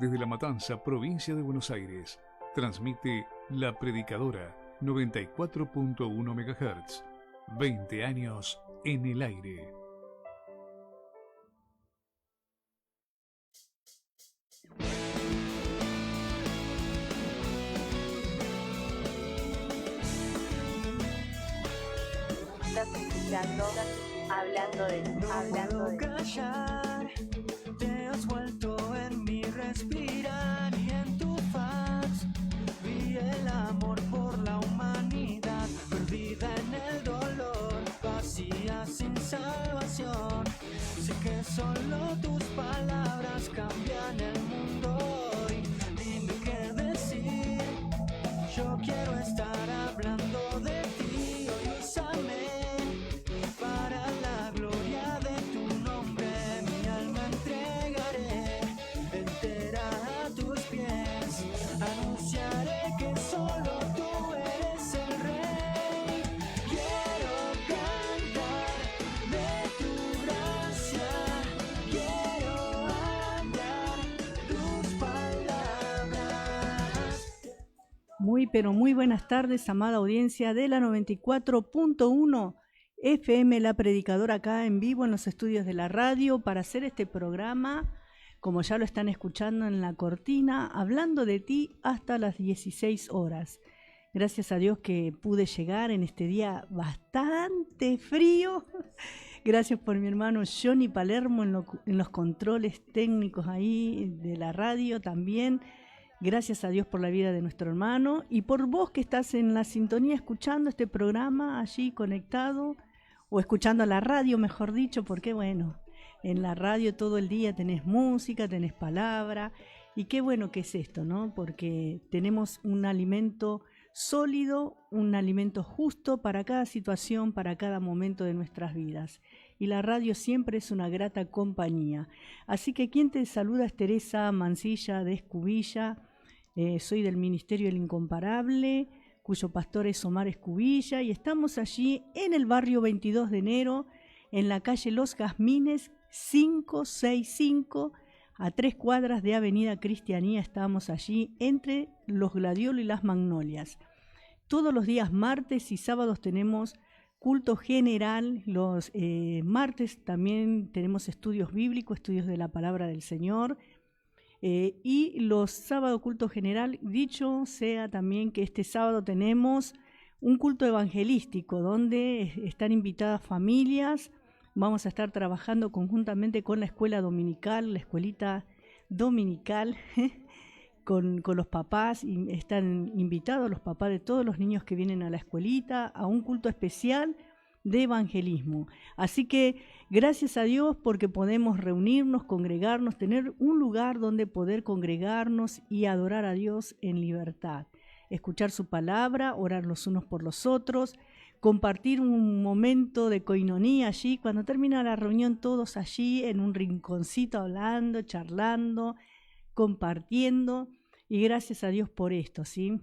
desde La Matanza, provincia de Buenos Aires, transmite La Predicadora 94.1 MHz. 20 años en el aire. Estás escuchando Hablando de ti. Hablando de callar, te has vuelto en mi respirar y en tu faz. Vi el amor por la humanidad, perdida en el dolor, vacía sin salvación. Sé que solo tus palabras cambian el mundo hoy. Dime qué decir, yo quiero estar hablando de ti. Hoy úsame para la gloria de tu nombre. Mi alma entregaré entera a tus pies. Anunciaré que solo tú eres el rey. Quiero cantar de tu gracia. Quiero hablar tus palabras. Muy, pero muy buenas tardes, amada audiencia de la 94.1 FM La Predicadora, acá en vivo en los estudios de la radio para hacer este programa, como ya lo están escuchando en la cortina, hablando de ti hasta las 16 horas. Gracias a Dios que pude llegar en este día bastante frío. Gracias por mi hermano Johnny Palermo en los controles técnicos ahí de la radio también. Gracias a Dios por la vida de nuestro hermano y por vos que estás en la sintonía escuchando este programa allí conectado o escuchando la radio, mejor dicho, porque bueno, en la radio todo el día tenés música, tenés palabra y qué bueno que es esto, ¿no? Porque tenemos un alimento sólido, un alimento justo para cada situación, para cada momento de nuestras vidas. Y la radio siempre es una grata compañía. Así que quien te saluda es Teresa Mancilla de Escubilla. Soy del Ministerio El Incomparable, cuyo pastor es Omar Escubilla, y estamos allí en el barrio 22 de enero, en la calle Los Jazmines 565, a 3 cuadras de Avenida Cristianía. Estamos allí entre los Gladiolos y las Magnolias. Todos los días martes y sábados tenemos culto general. Los martes también tenemos estudios bíblicos, estudios de la palabra del Señor. Y los sábados culto general, dicho sea también que este sábado tenemos un culto evangelístico donde están invitadas familias. Vamos a estar trabajando conjuntamente con la escuela dominical, la escuelita dominical, con los papás, y están invitados los papás de todos los niños que vienen a la escuelita a un culto especial de evangelismo. Así que gracias a Dios porque podemos reunirnos, congregarnos, tener un lugar donde poder congregarnos y adorar a Dios en libertad, escuchar su palabra, orar los unos por los otros, compartir un momento de coinonía allí, cuando termina la reunión todos allí en un rinconcito hablando, charlando, compartiendo, y gracias a Dios por esto, ¿sí?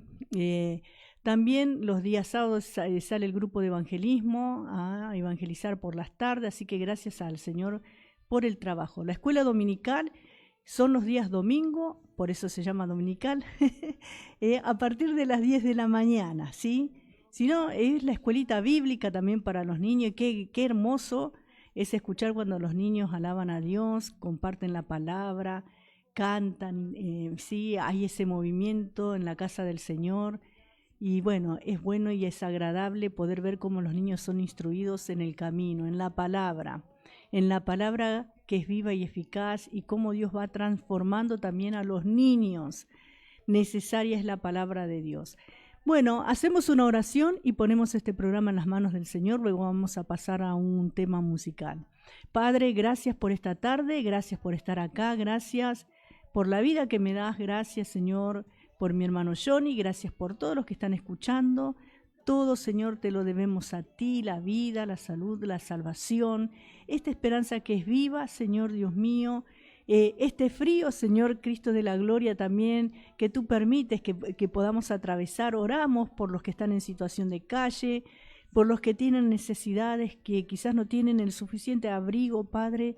También los días sábados sale el grupo de evangelismo a evangelizar por las tardes, así que gracias al Señor por el trabajo. La escuela dominical son los días domingo, por eso se llama dominical, a partir de las 10 de la mañana, ¿sí? Si no, es la escuelita bíblica también para los niños. Qué hermoso es escuchar cuando los niños alaban a Dios, comparten la palabra, cantan, sí, hay ese movimiento en la casa del Señor. Y bueno y es agradable poder ver cómo los niños son instruidos en el camino, en la palabra que es viva y eficaz, y cómo Dios va transformando también a los niños. Necesaria es la palabra de Dios. Bueno, hacemos una oración y ponemos este programa en las manos del Señor. Luego vamos a pasar a un tema musical. Padre, gracias por esta tarde, gracias por estar acá, gracias por la vida que me das, gracias, Señor, por mi hermano Johnny, gracias por todos los que están escuchando. Todo, Señor, te lo debemos a ti, la vida, la salud, la salvación, esta esperanza que es viva, Señor Dios mío, este frío, Señor Cristo de la gloria también, que tú permites que podamos atravesar. Oramos por los que están en situación de calle, por los que tienen necesidades, que quizás no tienen el suficiente abrigo, Padre.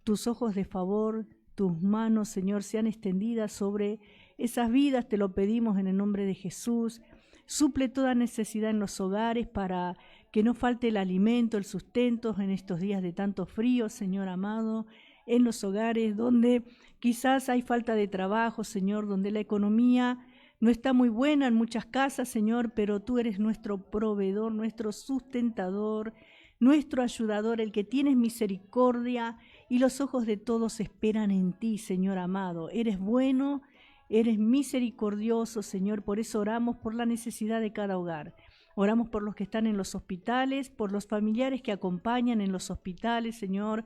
Tus ojos de favor tus manos, Señor, sean extendidas sobre esas vidas, te lo pedimos en el nombre de Jesús. Suple toda necesidad en los hogares para que no falte el alimento, el sustento en estos días de tanto frío, Señor amado, en los hogares donde quizás hay falta de trabajo, Señor, donde la economía no está muy buena en muchas casas, Señor, pero tú eres nuestro proveedor, nuestro sustentador, nuestro ayudador, el que tienes misericordia y los ojos de todos esperan en ti, Señor amado. Eres bueno, eres misericordioso, Señor, por eso oramos por la necesidad de cada hogar. Oramos por los que están en los hospitales, por los familiares que acompañan en los hospitales, Señor.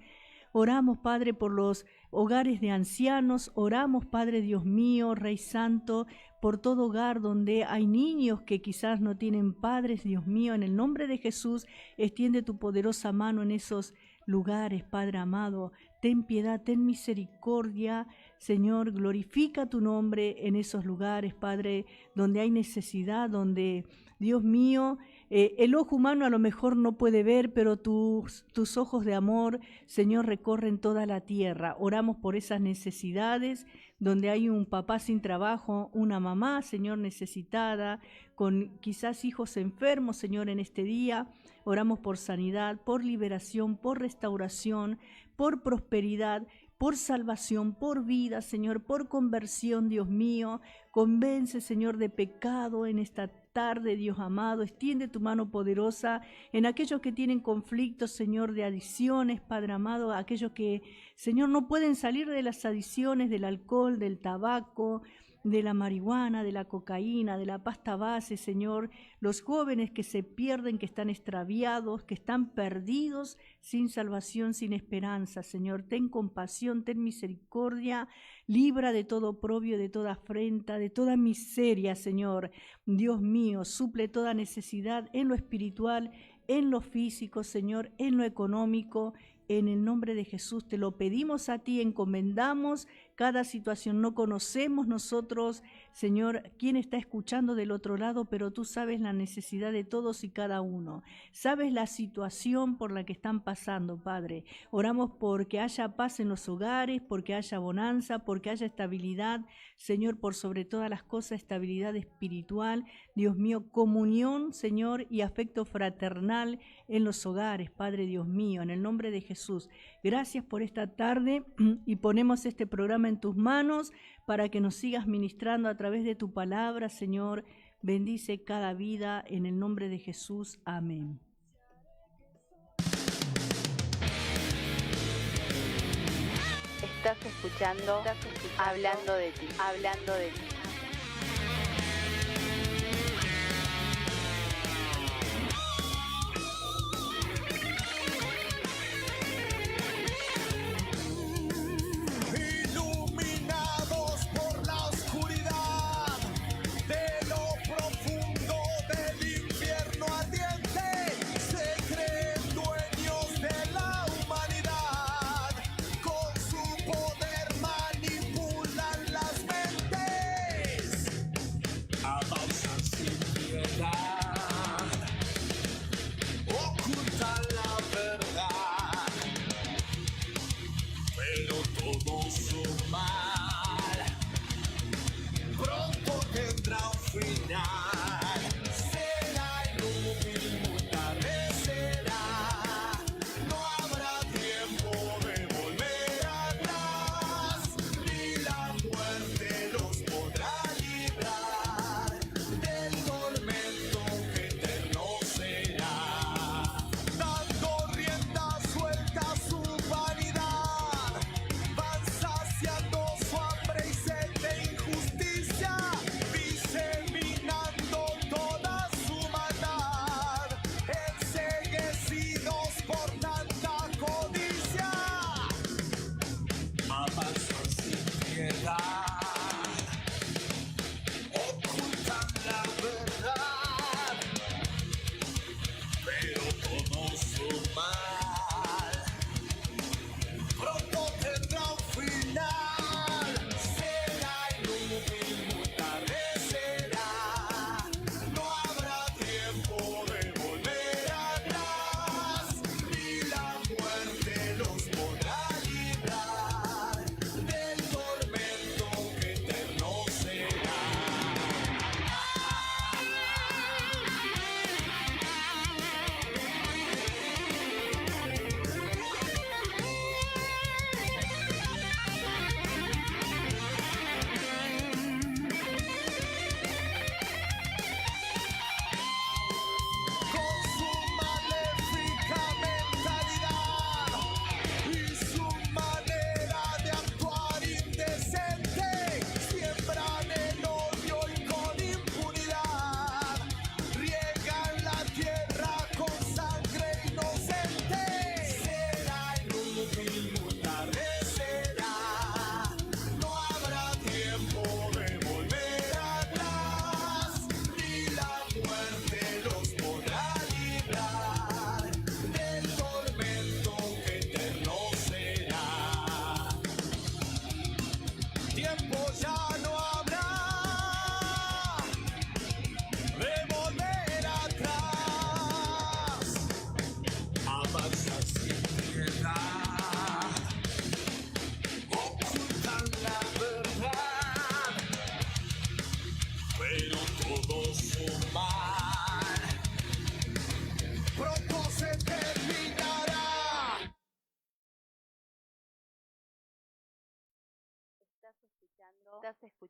Oramos, Padre, por los hogares de ancianos. Oramos, Padre Dios mío, Rey Santo, por todo hogar donde hay niños que quizás no tienen padres, Dios mío. En el nombre de Jesús, extiende tu poderosa mano en esos lugares, Padre amado. Ten piedad, ten misericordia, Señor. Glorifica tu nombre en esos lugares, Padre, donde hay necesidad, donde, Dios mío, el ojo humano a lo mejor no puede ver, pero tus ojos de amor, Señor, recorren toda la tierra. Oramos por esas necesidades, donde hay un papá sin trabajo, una mamá, Señor, necesitada, con quizás hijos enfermos, Señor, en este día. Oramos por sanidad, por liberación, por restauración, por prosperidad, por salvación, por vida, Señor, por conversión, Dios mío. Convence, Señor, de pecado en esta tarde, Dios amado. Extiende tu mano poderosa en aquellos que tienen conflictos, Señor, de adicciones, Padre amado, aquellos que, Señor, no pueden salir de las adicciones del alcohol, del tabaco, de la marihuana, de la cocaína, de la pasta base, Señor, los jóvenes que se pierden, que están extraviados, que están perdidos, sin salvación, sin esperanza, Señor. Ten compasión, ten misericordia, libra de todo oprobio, de toda afrenta, de toda miseria, Señor. Dios mío, suple toda necesidad en lo espiritual, en lo físico, Señor, en lo económico. En el nombre de Jesús te lo pedimos a ti, encomendamos cada situación. No conocemos nosotros, Señor, quién está escuchando del otro lado, pero tú sabes la necesidad de todos y cada uno. Sabes la situación por la que están pasando, Padre. Oramos porque haya paz en los hogares, porque haya bonanza, porque haya estabilidad, Señor, por sobre todas las cosas, estabilidad espiritual. Dios mío, comunión, Señor, y afecto fraternal en los hogares, Padre Dios mío, en el nombre de Jesús. Gracias por esta tarde y ponemos este programa en tus manos para que nos sigas ministrando a través de tu palabra, Señor. Bendice cada vida en el nombre de Jesús. Amén. Estás escuchando Hablando de ti, hablando de ti. Saciando su hambre y sed de injusticia, diseminando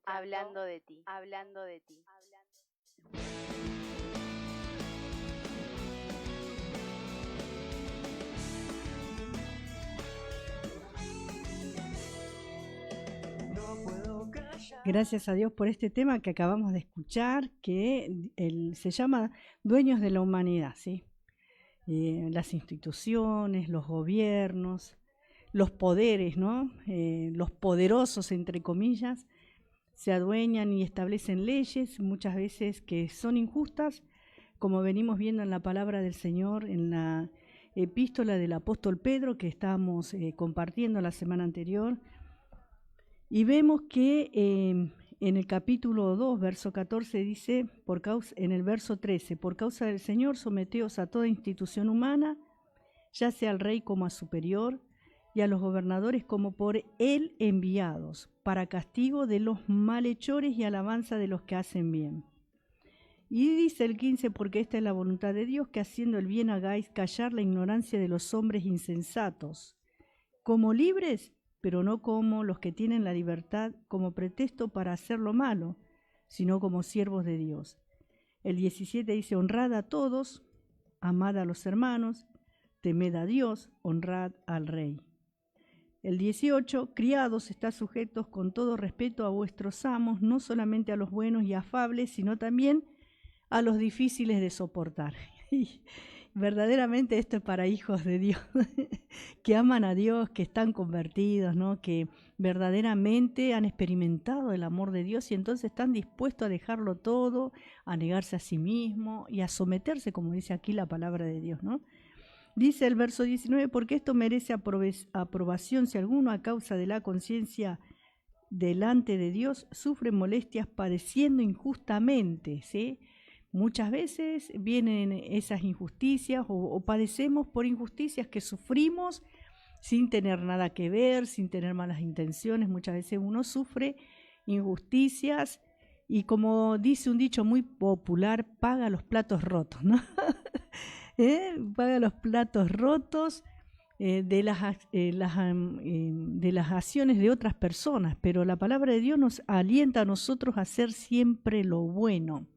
Hablando de ti, hablando de ti. Gracias a Dios por este tema que acabamos de escuchar, que se llama Dueños de la Humanidad, ¿sí? Las instituciones, los gobiernos, los poderes, ¿no? Los poderosos, entre comillas, se adueñan y establecen leyes, muchas veces que son injustas, como venimos viendo en la palabra del Señor, en la epístola del apóstol Pedro, que estábamos compartiendo la semana anterior. Y vemos que en el capítulo 2, verso 14, dice, en el verso 13, por causa del Señor, someteos a toda institución humana, ya sea al rey como a superior, y a los gobernadores como por él enviados, para castigo de los malhechores y alabanza de los que hacen bien. Y dice el 15, porque esta es la voluntad de Dios, que haciendo el bien hagáis callar la ignorancia de los hombres insensatos, como libres, pero no como los que tienen la libertad como pretexto para hacer lo malo, sino como siervos de Dios. El 17 dice, honrad a todos, amad a los hermanos, temed a Dios, honrad al rey. El 18, criados, estad sujetos con todo respeto a vuestros amos, no solamente a los buenos y afables, sino también a los difíciles de soportar. Y verdaderamente esto es para hijos de Dios, que aman a Dios, que están convertidos, ¿no? Que verdaderamente han experimentado el amor de Dios y entonces están dispuestos a dejarlo todo, a negarse a sí mismo y a someterse, como dice aquí la palabra de Dios, ¿no? Dice el verso 19, porque esto merece aprobación si alguno a causa de la conciencia delante de Dios sufre molestias padeciendo injustamente, ¿sí? Muchas veces vienen esas injusticias o padecemos por injusticias que sufrimos sin tener nada que ver, sin tener malas intenciones. Muchas veces uno sufre injusticias y, como dice un dicho muy popular, paga los platos rotos, ¿no? Paga los platos rotos de las acciones de otras personas, pero la palabra de Dios nos alienta a nosotros a hacer siempre lo bueno.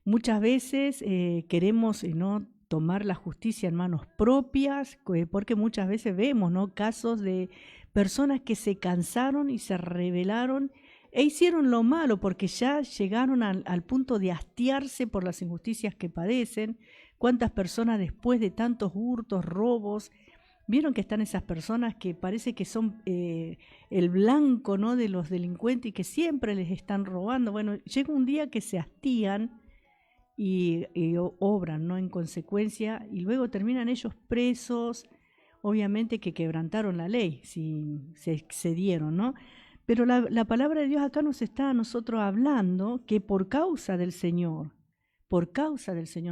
Muchas veces queremos no tomar la justicia en manos propias, porque muchas veces vemos, ¿no?, casos de personas que se cansaron y se rebelaron e hicieron lo malo porque ya llegaron al punto de hastiarse por las injusticias que padecen. ¿Cuántas personas después de tantos hurtos, robos, vieron que están esas personas que parece que son el blanco, ¿no?, de los delincuentes y que siempre les están robando? Bueno, llega un día que se hastían y obran, ¿no?, en consecuencia, y luego terminan ellos presos, obviamente que quebrantaron la ley, si se excedieron, ¿no? Pero la palabra de Dios acá nos está a nosotros hablando que por causa del Señor,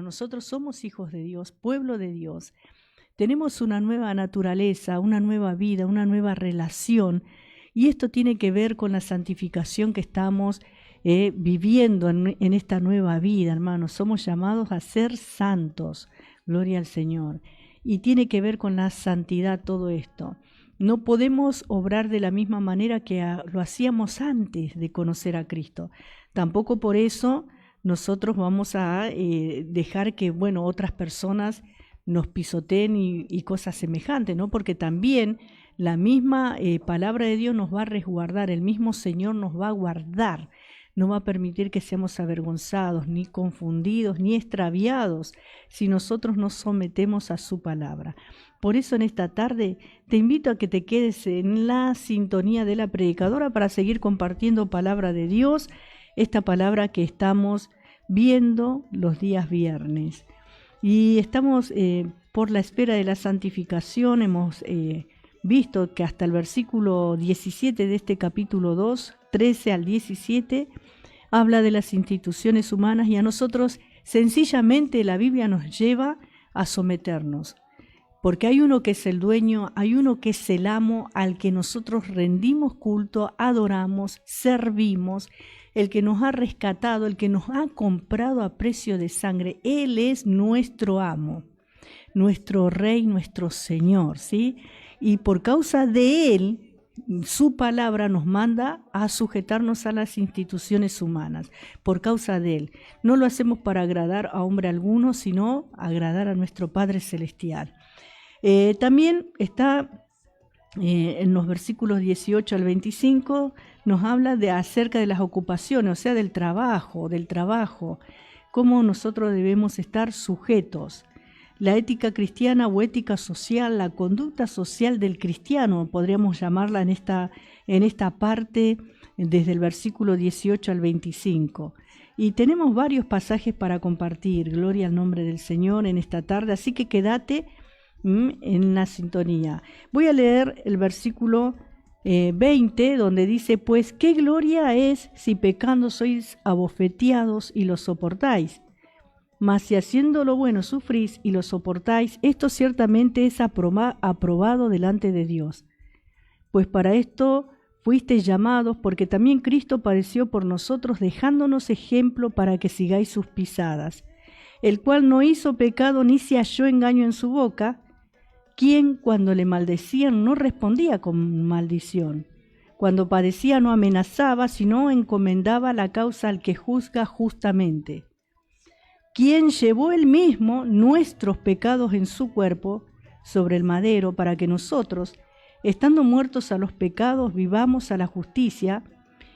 nosotros somos hijos de Dios, pueblo de Dios, tenemos una nueva naturaleza, una nueva vida, una nueva relación, y esto tiene que ver con la santificación que estamos viviendo en esta nueva vida, hermanos. Somos llamados a ser santos, gloria al Señor, y tiene que ver con la santidad todo esto. No podemos obrar de la misma manera que lo hacíamos antes de conocer a Cristo. Tampoco por eso nosotros vamos a dejar que, otras personas nos pisoteen y cosas semejantes, ¿no? Porque también la misma palabra de Dios nos va a resguardar, el mismo Señor nos va a guardar, no va a permitir que seamos avergonzados, ni confundidos, ni extraviados, si nosotros nos sometemos a su palabra. Por eso en esta tarde te invito a que te quedes en la sintonía de la predicadora para seguir compartiendo palabra de Dios, esta palabra que estamos viendo los días viernes. Y estamos por la espera de la santificación. Hemos visto que hasta el versículo 17 de este capítulo 2, 13 al 17, habla de las instituciones humanas, y a nosotros sencillamente la Biblia nos lleva a someternos. Porque hay uno que es el dueño, hay uno que es el amo, al que nosotros rendimos culto, adoramos, servimos, el que nos ha rescatado, el que nos ha comprado a precio de sangre. Él es nuestro amo, nuestro rey, nuestro Señor, ¿sí? Y por causa de Él su palabra nos manda a sujetarnos a las instituciones humanas por causa de Él. No lo hacemos para agradar a hombre alguno, sino agradar a nuestro Padre Celestial. También está en los versículos 18 al 25, nos habla acerca de las ocupaciones, o sea, del trabajo, cómo nosotros debemos estar sujetos. La ética cristiana o ética social, la conducta social del cristiano, podríamos llamarla en esta parte desde el versículo 18 al 25. Y tenemos varios pasajes para compartir, gloria al nombre del Señor en esta tarde, así que quédate en la sintonía. Voy a leer el versículo 20, donde dice, pues qué gloria es si pecando sois abofeteados y lo soportáis. Mas si haciendo lo bueno sufrís y lo soportáis, esto ciertamente es aprobado delante de Dios. Pues para esto fuisteis llamados, porque también Cristo padeció por nosotros, dejándonos ejemplo para que sigáis sus pisadas, el cual no hizo pecado ni se halló engaño en su boca, quien cuando le maldecían no respondía con maldición, cuando padecía no amenazaba, sino encomendaba la causa al que juzga justamente, quien llevó él mismo nuestros pecados en su cuerpo sobre el madero, para que nosotros, estando muertos a los pecados, vivamos a la justicia,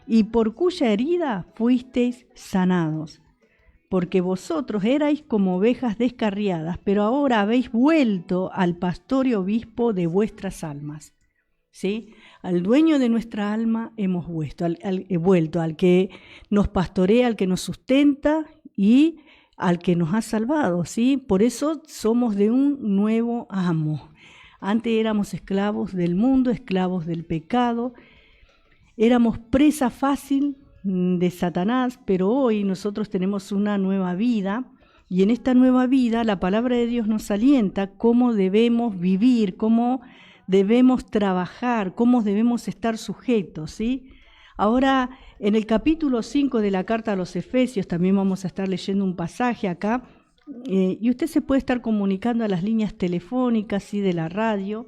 y por cuya herida fuisteis sanados. Porque vosotros erais como ovejas descarriadas, pero ahora habéis vuelto al pastor y obispo de vuestras almas. ¿Sí? Al dueño de nuestra alma hemos vuelto, al que nos pastorea, al que nos sustenta y al que nos ha salvado, ¿sí? Por eso somos de un nuevo amo. Antes éramos esclavos del mundo, esclavos del pecado, éramos presa fácil de Satanás, pero hoy nosotros tenemos una nueva vida, y en esta nueva vida la palabra de Dios nos alienta cómo debemos vivir, cómo debemos trabajar, cómo debemos estar sujetos, ¿sí? Ahora, en el capítulo 5 de la carta a los Efesios, también vamos a estar leyendo un pasaje acá, y usted se puede estar comunicando a las líneas telefónicas, ¿sí?, de la radio,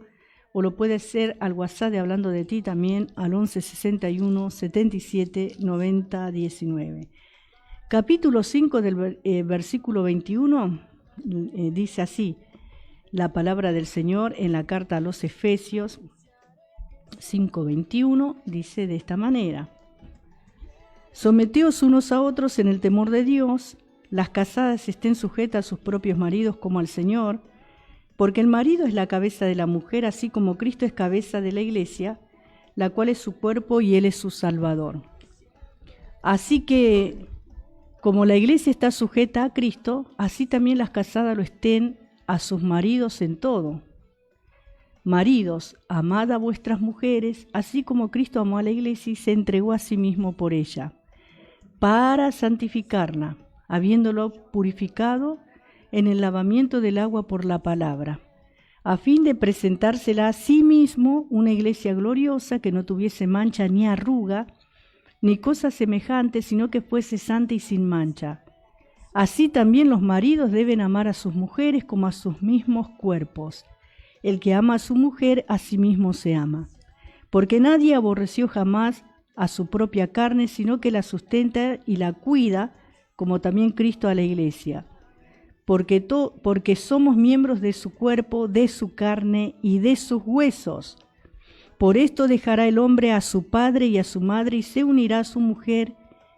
o lo puede hacer al WhatsApp de Hablando de Ti también, al 11 61 77 90 19. Capítulo 5 del versículo 21 dice así, la palabra del Señor en la carta a los Efesios 5:21 dice de esta manera: someteos unos a otros en el temor de Dios, las casadas estén sujetas a sus propios maridos como al Señor, porque el marido es la cabeza de la mujer, así como Cristo es cabeza de la iglesia, la cual es su cuerpo y Él es su Salvador. Así que, como la iglesia está sujeta a Cristo, así también las casadas lo estén a sus maridos en todo. Maridos, amad a vuestras mujeres, así como Cristo amó a la iglesia y se entregó a sí mismo por ella, para santificarla, habiéndolo purificado en el lavamiento del agua por la palabra, a fin de presentársela a sí mismo una iglesia gloriosa, que no tuviese mancha ni arruga, ni cosa semejante, sino que fuese santa y sin mancha. Así también los maridos deben amar a sus mujeres como a sus mismos cuerpos. El que ama a su mujer, a sí mismo se ama. Porque nadie aborreció jamás a su propia carne, sino que la sustenta y la cuida, como también Cristo a la iglesia. Porque somos miembros de su cuerpo, de su carne y de sus huesos. Por esto dejará el hombre a su padre y a su madre, y se unirá a su mujer,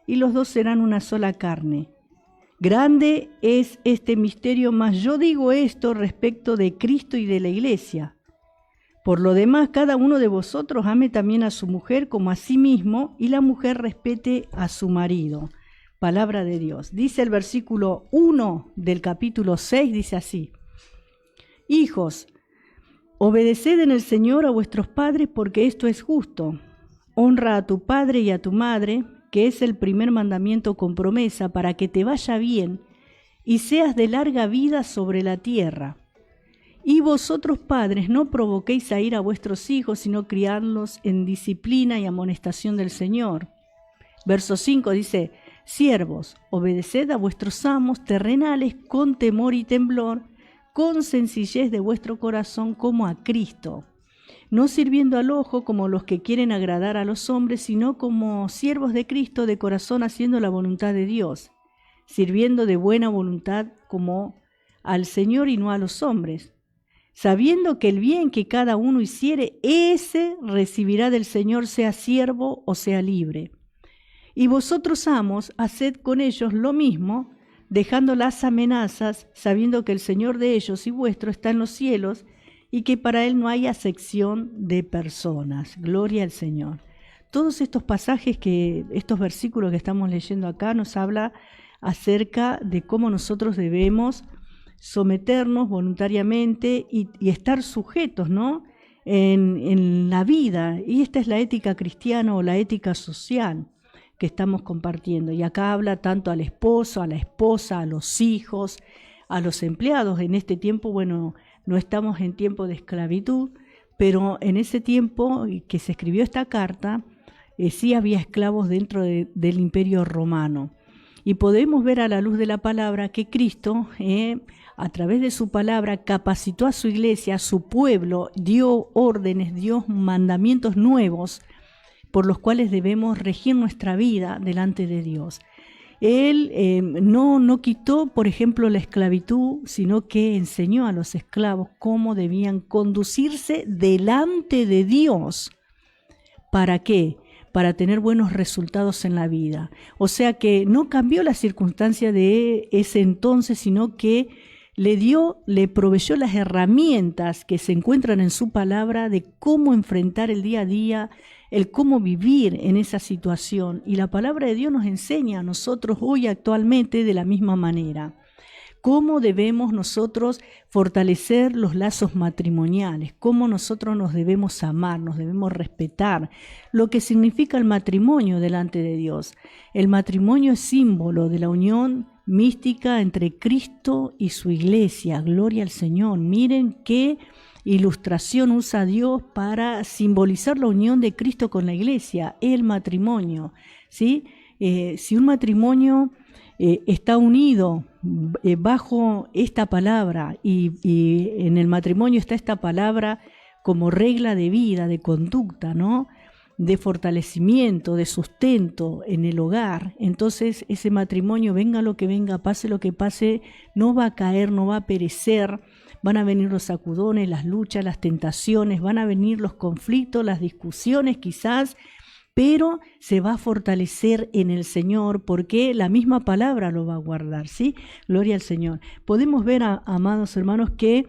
y los dos serán una sola carne. Grande es este misterio, mas yo digo esto respecto de Cristo y de la iglesia. Por lo demás, cada uno de vosotros ame también a su mujer como a sí mismo, y la mujer respete a su marido. Palabra de Dios. Dice el versículo 1 del capítulo 6, dice así: hijos, obedeced en el Señor a vuestros padres, porque esto es justo. Honra a tu padre y a tu madre, que es el primer mandamiento con promesa, para que te vaya bien y seas de larga vida sobre la tierra. Y vosotros, padres, no provoquéis a ira a vuestros hijos, sino criadlos en disciplina y amonestación del Señor. Verso 5 dice: siervos, obedeced a vuestros amos terrenales con temor y temblor, con sencillez de vuestro corazón, como a Cristo, no sirviendo al ojo como los que quieren agradar a los hombres, sino como siervos de Cristo de corazón, haciendo la voluntad de Dios, sirviendo de buena voluntad como al Señor y no a los hombres, sabiendo que el bien que cada uno hiciere, ese recibirá del Señor, sea siervo o sea libre. Y vosotros, amos, haced con ellos lo mismo, dejando las amenazas, sabiendo que el Señor de ellos y vuestro está en los cielos, y que para Él no hay acepción de personas. Gloria al Señor. Todos estos pasajes, estos versículos que estamos leyendo acá, nos habla acerca de cómo nosotros debemos someternos voluntariamente y estar sujetos, ¿no?, en la vida. Y esta es la ética cristiana o la ética social que estamos compartiendo. Y acá habla tanto al esposo, a la esposa, a los hijos, a los empleados. En este tiempo, bueno, no estamos en tiempo de esclavitud, pero en ese tiempo que se escribió esta carta, sí había esclavos dentro del Imperio Romano. Y podemos ver a la luz de la palabra que Cristo, a través de su palabra, capacitó a su iglesia, a su pueblo, dio órdenes, dio mandamientos nuevos por los cuales debemos regir nuestra vida delante de Dios. Él no quitó, por ejemplo, la esclavitud, sino que enseñó a los esclavos cómo debían conducirse delante de Dios. ¿Para qué? Para tener buenos resultados en la vida. O sea que no cambió la circunstancia de ese entonces, sino que le proveyó las herramientas que se encuentran en su palabra de cómo enfrentar el día a día, el cómo vivir en esa situación. Y la palabra de Dios nos enseña a nosotros hoy actualmente de la misma manera. Cómo debemos nosotros fortalecer los lazos matrimoniales, cómo nosotros nos debemos amar, nos debemos respetar, lo que significa el matrimonio delante de Dios. El matrimonio es símbolo de la unión mística entre Cristo y su iglesia. Gloria al Señor. Miren qué ilustración usa Dios para simbolizar la unión de Cristo con la iglesia, el matrimonio, ¿sí? Si un matrimonio está unido bajo esta palabra y en el matrimonio está esta palabra como regla de vida, de conducta, ¿no?, de fortalecimiento, de sustento en el hogar, entonces ese matrimonio, venga lo que venga, pase lo que pase, no va a caer, no va a perecer. Van a venir los sacudones, las luchas, las tentaciones, van a venir los conflictos, las discusiones quizás, pero se va a fortalecer en el Señor porque la misma palabra lo va a guardar, ¿sí? Gloria al Señor. Podemos ver, amados hermanos, que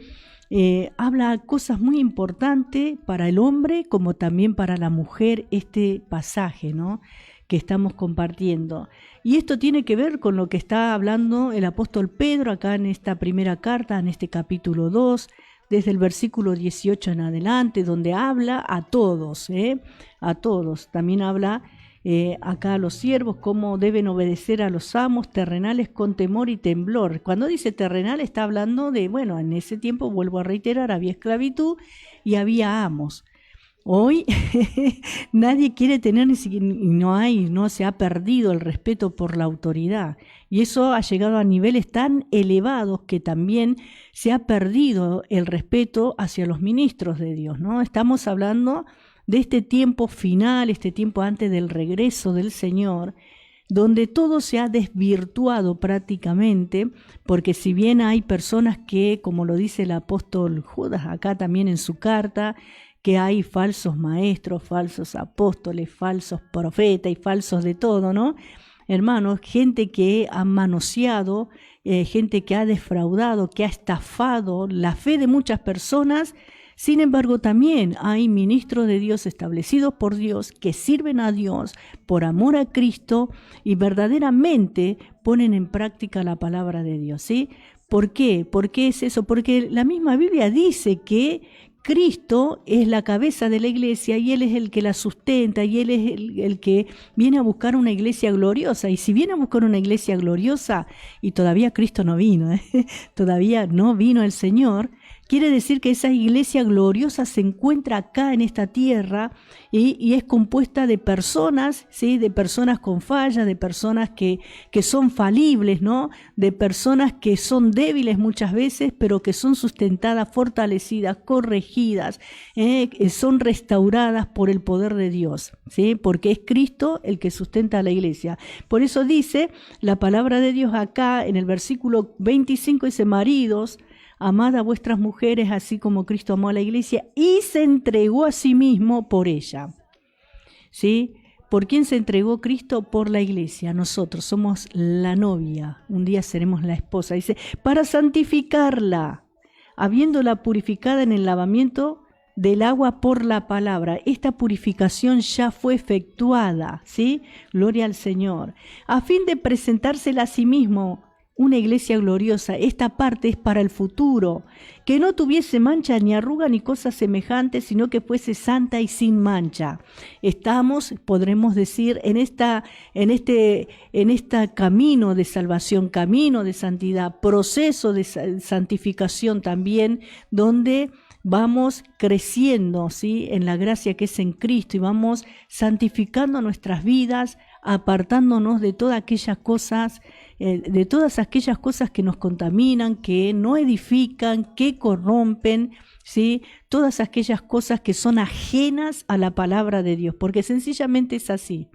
habla cosas muy importantes para el hombre como también para la mujer, este pasaje, ¿no?, que estamos compartiendo. Y esto tiene que ver con lo que está hablando el apóstol Pedro acá en esta primera carta, en este capítulo 2, desde el versículo 18 en adelante, donde habla a todos, a todos. También habla acá a los siervos cómo deben obedecer a los amos terrenales con temor y temblor. Cuando dice terrenal está hablando de, bueno, en ese tiempo, vuelvo a reiterar, había esclavitud y había amos. Hoy nadie quiere tener, no se ha perdido el respeto por la autoridad. Y eso ha llegado a niveles tan elevados que también se ha perdido el respeto hacia los ministros de Dios, ¿no? Estamos hablando de este tiempo final, este tiempo antes del regreso del Señor, donde todo se ha desvirtuado prácticamente, porque si bien hay personas que, como lo dice el apóstol Judas acá también en su carta, que hay falsos maestros, falsos apóstoles, falsos profetas y falsos de todo, ¿no? Hermanos, gente que ha manoseado, gente que ha defraudado, que ha estafado la fe de muchas personas. Sin embargo, también hay ministros de Dios establecidos por Dios que sirven a Dios por amor a Cristo y verdaderamente ponen en práctica la palabra de Dios, ¿sí? ¿Por qué? ¿Por qué es eso? Porque la misma Biblia dice que Cristo es la cabeza de la iglesia y Él es el que la sustenta y Él es el que viene a buscar una iglesia gloriosa. Y si viene a buscar una iglesia gloriosa y todavía Cristo no vino, todavía no vino el Señor, Quiere decir que esa iglesia gloriosa se encuentra acá en esta tierra y es compuesta de personas, ¿sí? De personas con fallas, de personas que son falibles, ¿no? De personas que son débiles muchas veces, pero que son sustentadas, fortalecidas, corregidas, son restauradas por el poder de Dios, ¿sí? Porque es Cristo el que sustenta a la iglesia. Por eso dice la palabra de Dios acá en el versículo 25, dice: maridos, amad a vuestras mujeres así como Cristo amó a la iglesia y se entregó a sí mismo por ella. ¿Sí? ¿Por quién se entregó Cristo? Por la iglesia. Nosotros somos la novia, un día seremos la esposa. Dice, para santificarla, habiéndola purificada en el lavamiento del agua por la palabra. Esta purificación ya fue efectuada, ¿sí? Gloria al Señor. A fin de presentársela a sí mismo, una iglesia gloriosa. Esta parte es para el futuro, que no tuviese mancha ni arruga ni cosas semejantes, sino que fuese santa y sin mancha. Estamos, podremos decir, en este camino de salvación, camino de santidad, proceso de santificación también, donde vamos creciendo, ¿sí? En la gracia que es en Cristo y vamos santificando nuestras vidas, apartándonos de todas aquellas cosas que nos contaminan, que no edifican, que corrompen, ¿sí? Todas aquellas cosas que son ajenas a la palabra de Dios, porque sencillamente es así.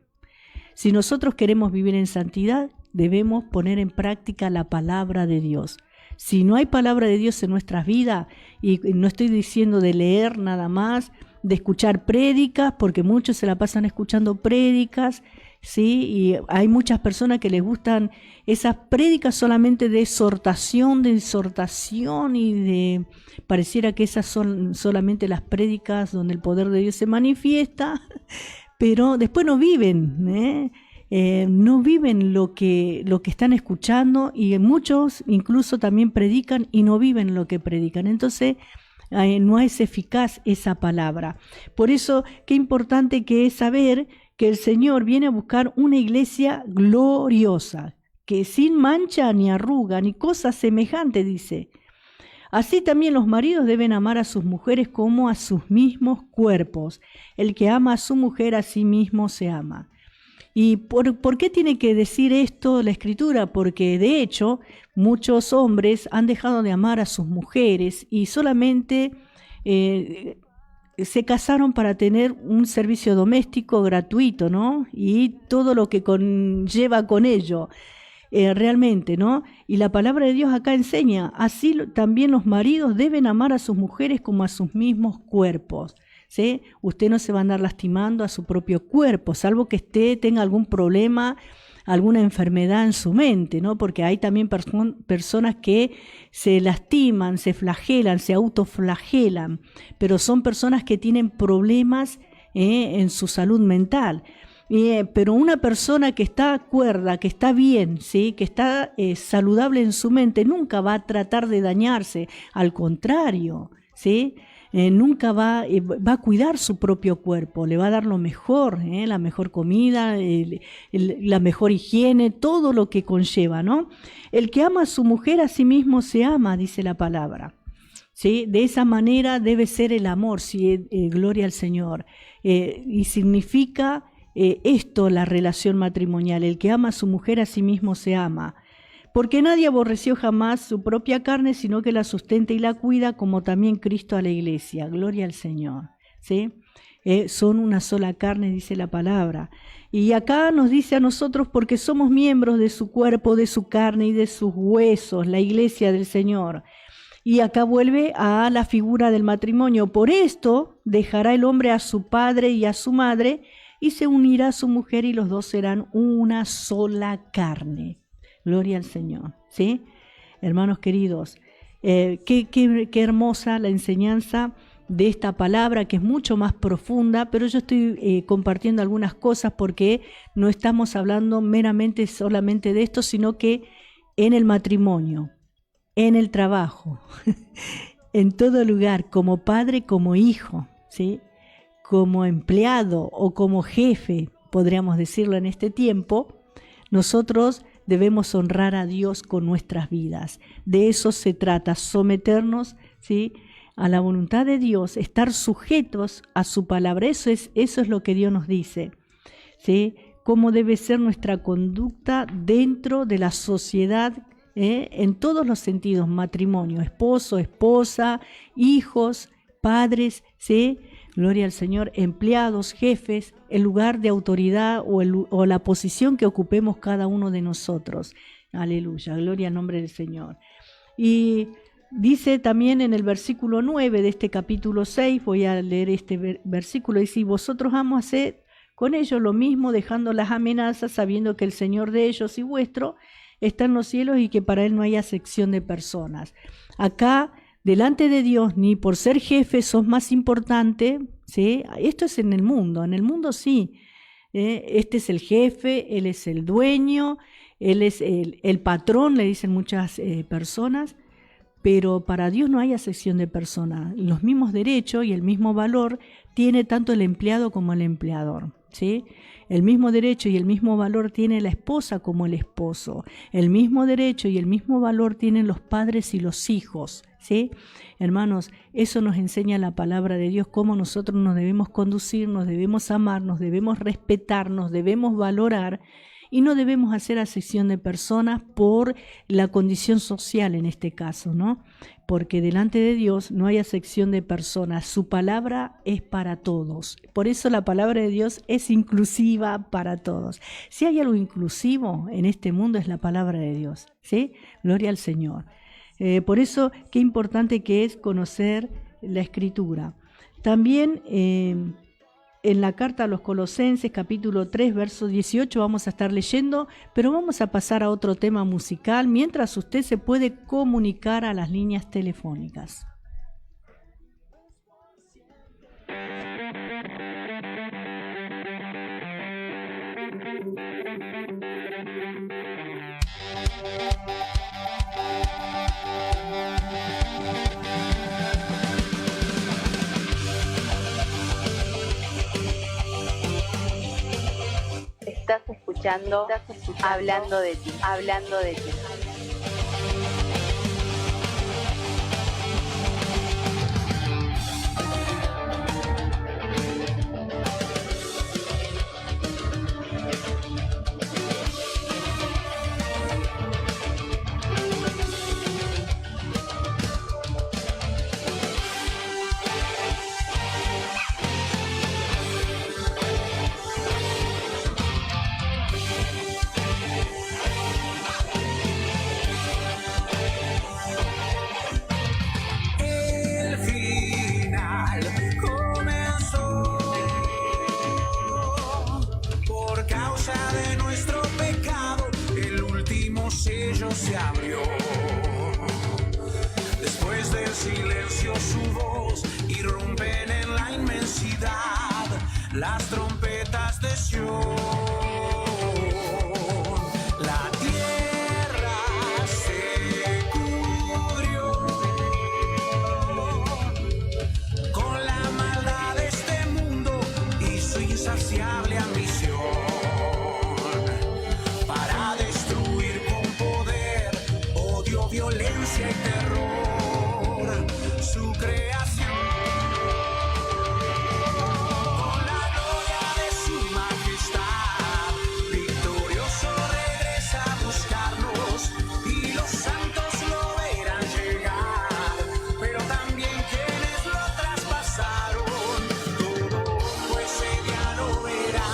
Si nosotros queremos vivir en santidad, debemos poner en práctica la palabra de Dios. Si no hay palabra de Dios en nuestras vidas, y no estoy diciendo de leer nada más, de escuchar prédicas, porque muchos se la pasan escuchando prédicas, ¿sí? Y hay muchas personas que les gustan esas prédicas solamente de exhortación, y pareciera que esas son solamente las prédicas donde el poder de Dios se manifiesta, pero después no viven, no viven lo que están escuchando, y muchos incluso también predican y no viven lo que predican. Entonces no es eficaz esa palabra. Por eso qué importante que es saber que el Señor viene a buscar una iglesia gloriosa, que sin mancha ni arruga ni cosa semejante, dice. Así también los maridos deben amar a sus mujeres como a sus mismos cuerpos. El que ama a su mujer a sí mismo se ama. ¿Y por qué tiene que decir esto la Escritura? Porque de hecho muchos hombres han dejado de amar a sus mujeres y solamente se casaron para tener un servicio doméstico gratuito, ¿no? Y todo lo que conlleva con ello, realmente, ¿no? Y la palabra de Dios acá enseña, así también los maridos deben amar a sus mujeres como a sus mismos cuerpos, ¿sí? Usted no se va a andar lastimando a su propio cuerpo, salvo que tenga algún problema, alguna enfermedad en su mente, ¿no? Porque hay también personas que se lastiman, se flagelan, se autoflagelan, pero son personas que tienen problemas en su salud mental. Pero una persona que está cuerda, que está bien, ¿sí? Que está saludable en su mente, nunca va a tratar de dañarse, al contrario, ¿sí? Nunca va a cuidar su propio cuerpo, le va a dar lo mejor, la mejor comida, la mejor higiene, todo lo que conlleva, ¿no? El que ama a su mujer a sí mismo se ama, dice la palabra, ¿sí? De esa manera debe ser el amor, ¿sí? Gloria al Señor. Y significa esto la relación matrimonial, el que ama a su mujer a sí mismo se ama. Porque nadie aborreció jamás su propia carne, sino que la sustenta y la cuida, como también Cristo a la iglesia. Gloria al Señor, ¿sí? Son una sola carne, dice la palabra. Y acá nos dice a nosotros, porque somos miembros de su cuerpo, de su carne y de sus huesos, la iglesia del Señor. Y acá vuelve a la figura del matrimonio. Por esto dejará el hombre a su padre y a su madre, y se unirá a su mujer, y los dos serán una sola carne. Gloria al Señor, ¿sí? Hermanos queridos, qué hermosa la enseñanza de esta palabra, que es mucho más profunda, pero yo estoy compartiendo algunas cosas porque no estamos hablando meramente solamente de esto, sino que en el matrimonio, en el trabajo, en todo lugar, como padre, como hijo, ¿sí? Como empleado o como jefe, podríamos decirlo en este tiempo, nosotros debemos honrar a Dios con nuestras vidas. De eso se trata, someternos ¿sí? A la voluntad de Dios, estar sujetos a su palabra. Eso es lo que Dios nos dice, ¿sí? Cómo debe ser nuestra conducta dentro de la sociedad, en todos los sentidos: matrimonio, esposo, esposa, hijos, padres, ¿sí? Gloria al Señor, empleados, jefes, el lugar de autoridad o la posición que ocupemos cada uno de nosotros. Aleluya, gloria al nombre del Señor. Y dice también en el versículo 9 de este capítulo 6, voy a leer este versículo, dice: vosotros vamos a hacer con ellos lo mismo, dejando las amenazas, sabiendo que el Señor de ellos y vuestro está en los cielos y que para Él no hay acepción de personas. Acá, delante de Dios, ni por ser jefe sos más importante, ¿sí? Esto es en el mundo sí. Este es el jefe, Él es el dueño, Él es el patrón, le dicen muchas personas, pero para Dios no hay acepción de personas. Los mismos derechos y el mismo valor tiene tanto el empleado como el empleador, ¿sí? El mismo derecho y el mismo valor tiene la esposa como el esposo. El mismo derecho y el mismo valor tienen los padres y los hijos, ¿sí? Hermanos, eso nos enseña la palabra de Dios, cómo nosotros nos debemos conducir, nos debemos amar, nos debemos respetar, nos debemos valorar, y no debemos hacer acepción de personas por la condición social en este caso, ¿no? Porque delante de Dios no hay acepción de personas, su palabra es para todos. Por eso la palabra de Dios es inclusiva para todos. Si hay algo inclusivo en este mundo es la palabra de Dios, ¿sí? Gloria al Señor. Por eso qué importante que es conocer la Escritura. También en la carta a los Colosenses, capítulo 3, verso 18, vamos a estar leyendo, pero vamos a pasar a otro tema musical, mientras usted se puede comunicar a las líneas telefónicas. Estás escuchando Hablando de ti, hablando de ti. Se abrió. Después del silencio su voz irrumpen en la inmensidad las trompetas de Sion. La tierra se cubrió con la maldad de este mundo y su insaciable ambición. Violencia y terror, su creación, con la gloria de su majestad, victorioso regresa a buscarnos y los santos lo verán llegar, pero también quienes lo traspasaron, todo ojo ese día lo verá,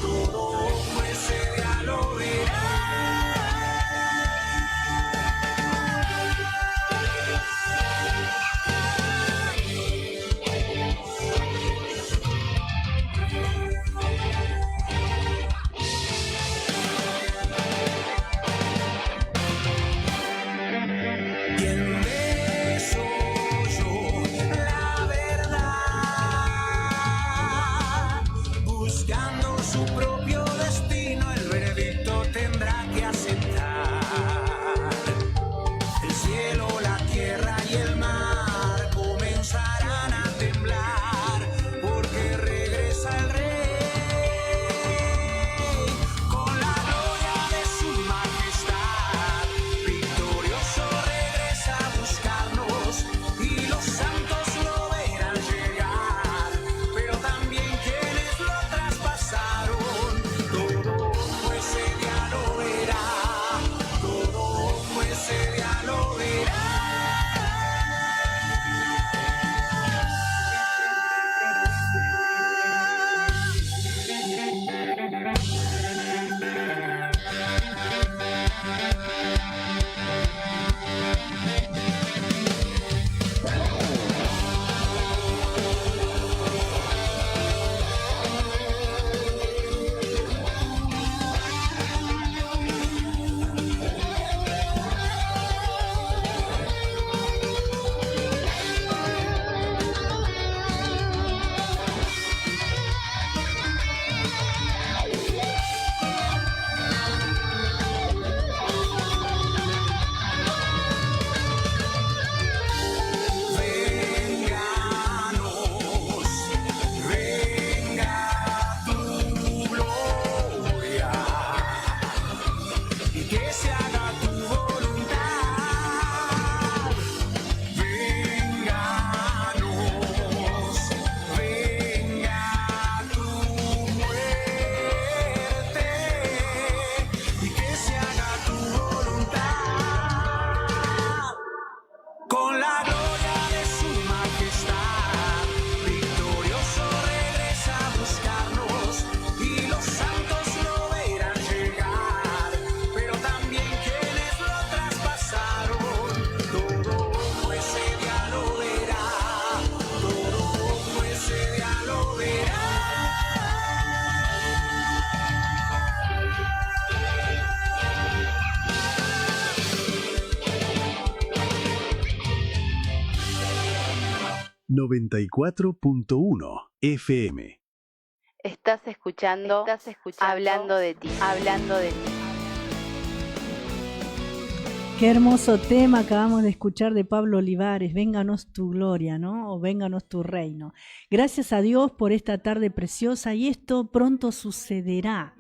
todo ojo ese día lo verá. 94.1 FM. Estás escuchando Hablando de ti. Hablando de ti. Qué hermoso tema acabamos de escuchar de Pablo Olivares, Vénganos tu gloria, ¿no? O Vénganos tu reino. Gracias a Dios por esta tarde preciosa y esto pronto sucederá.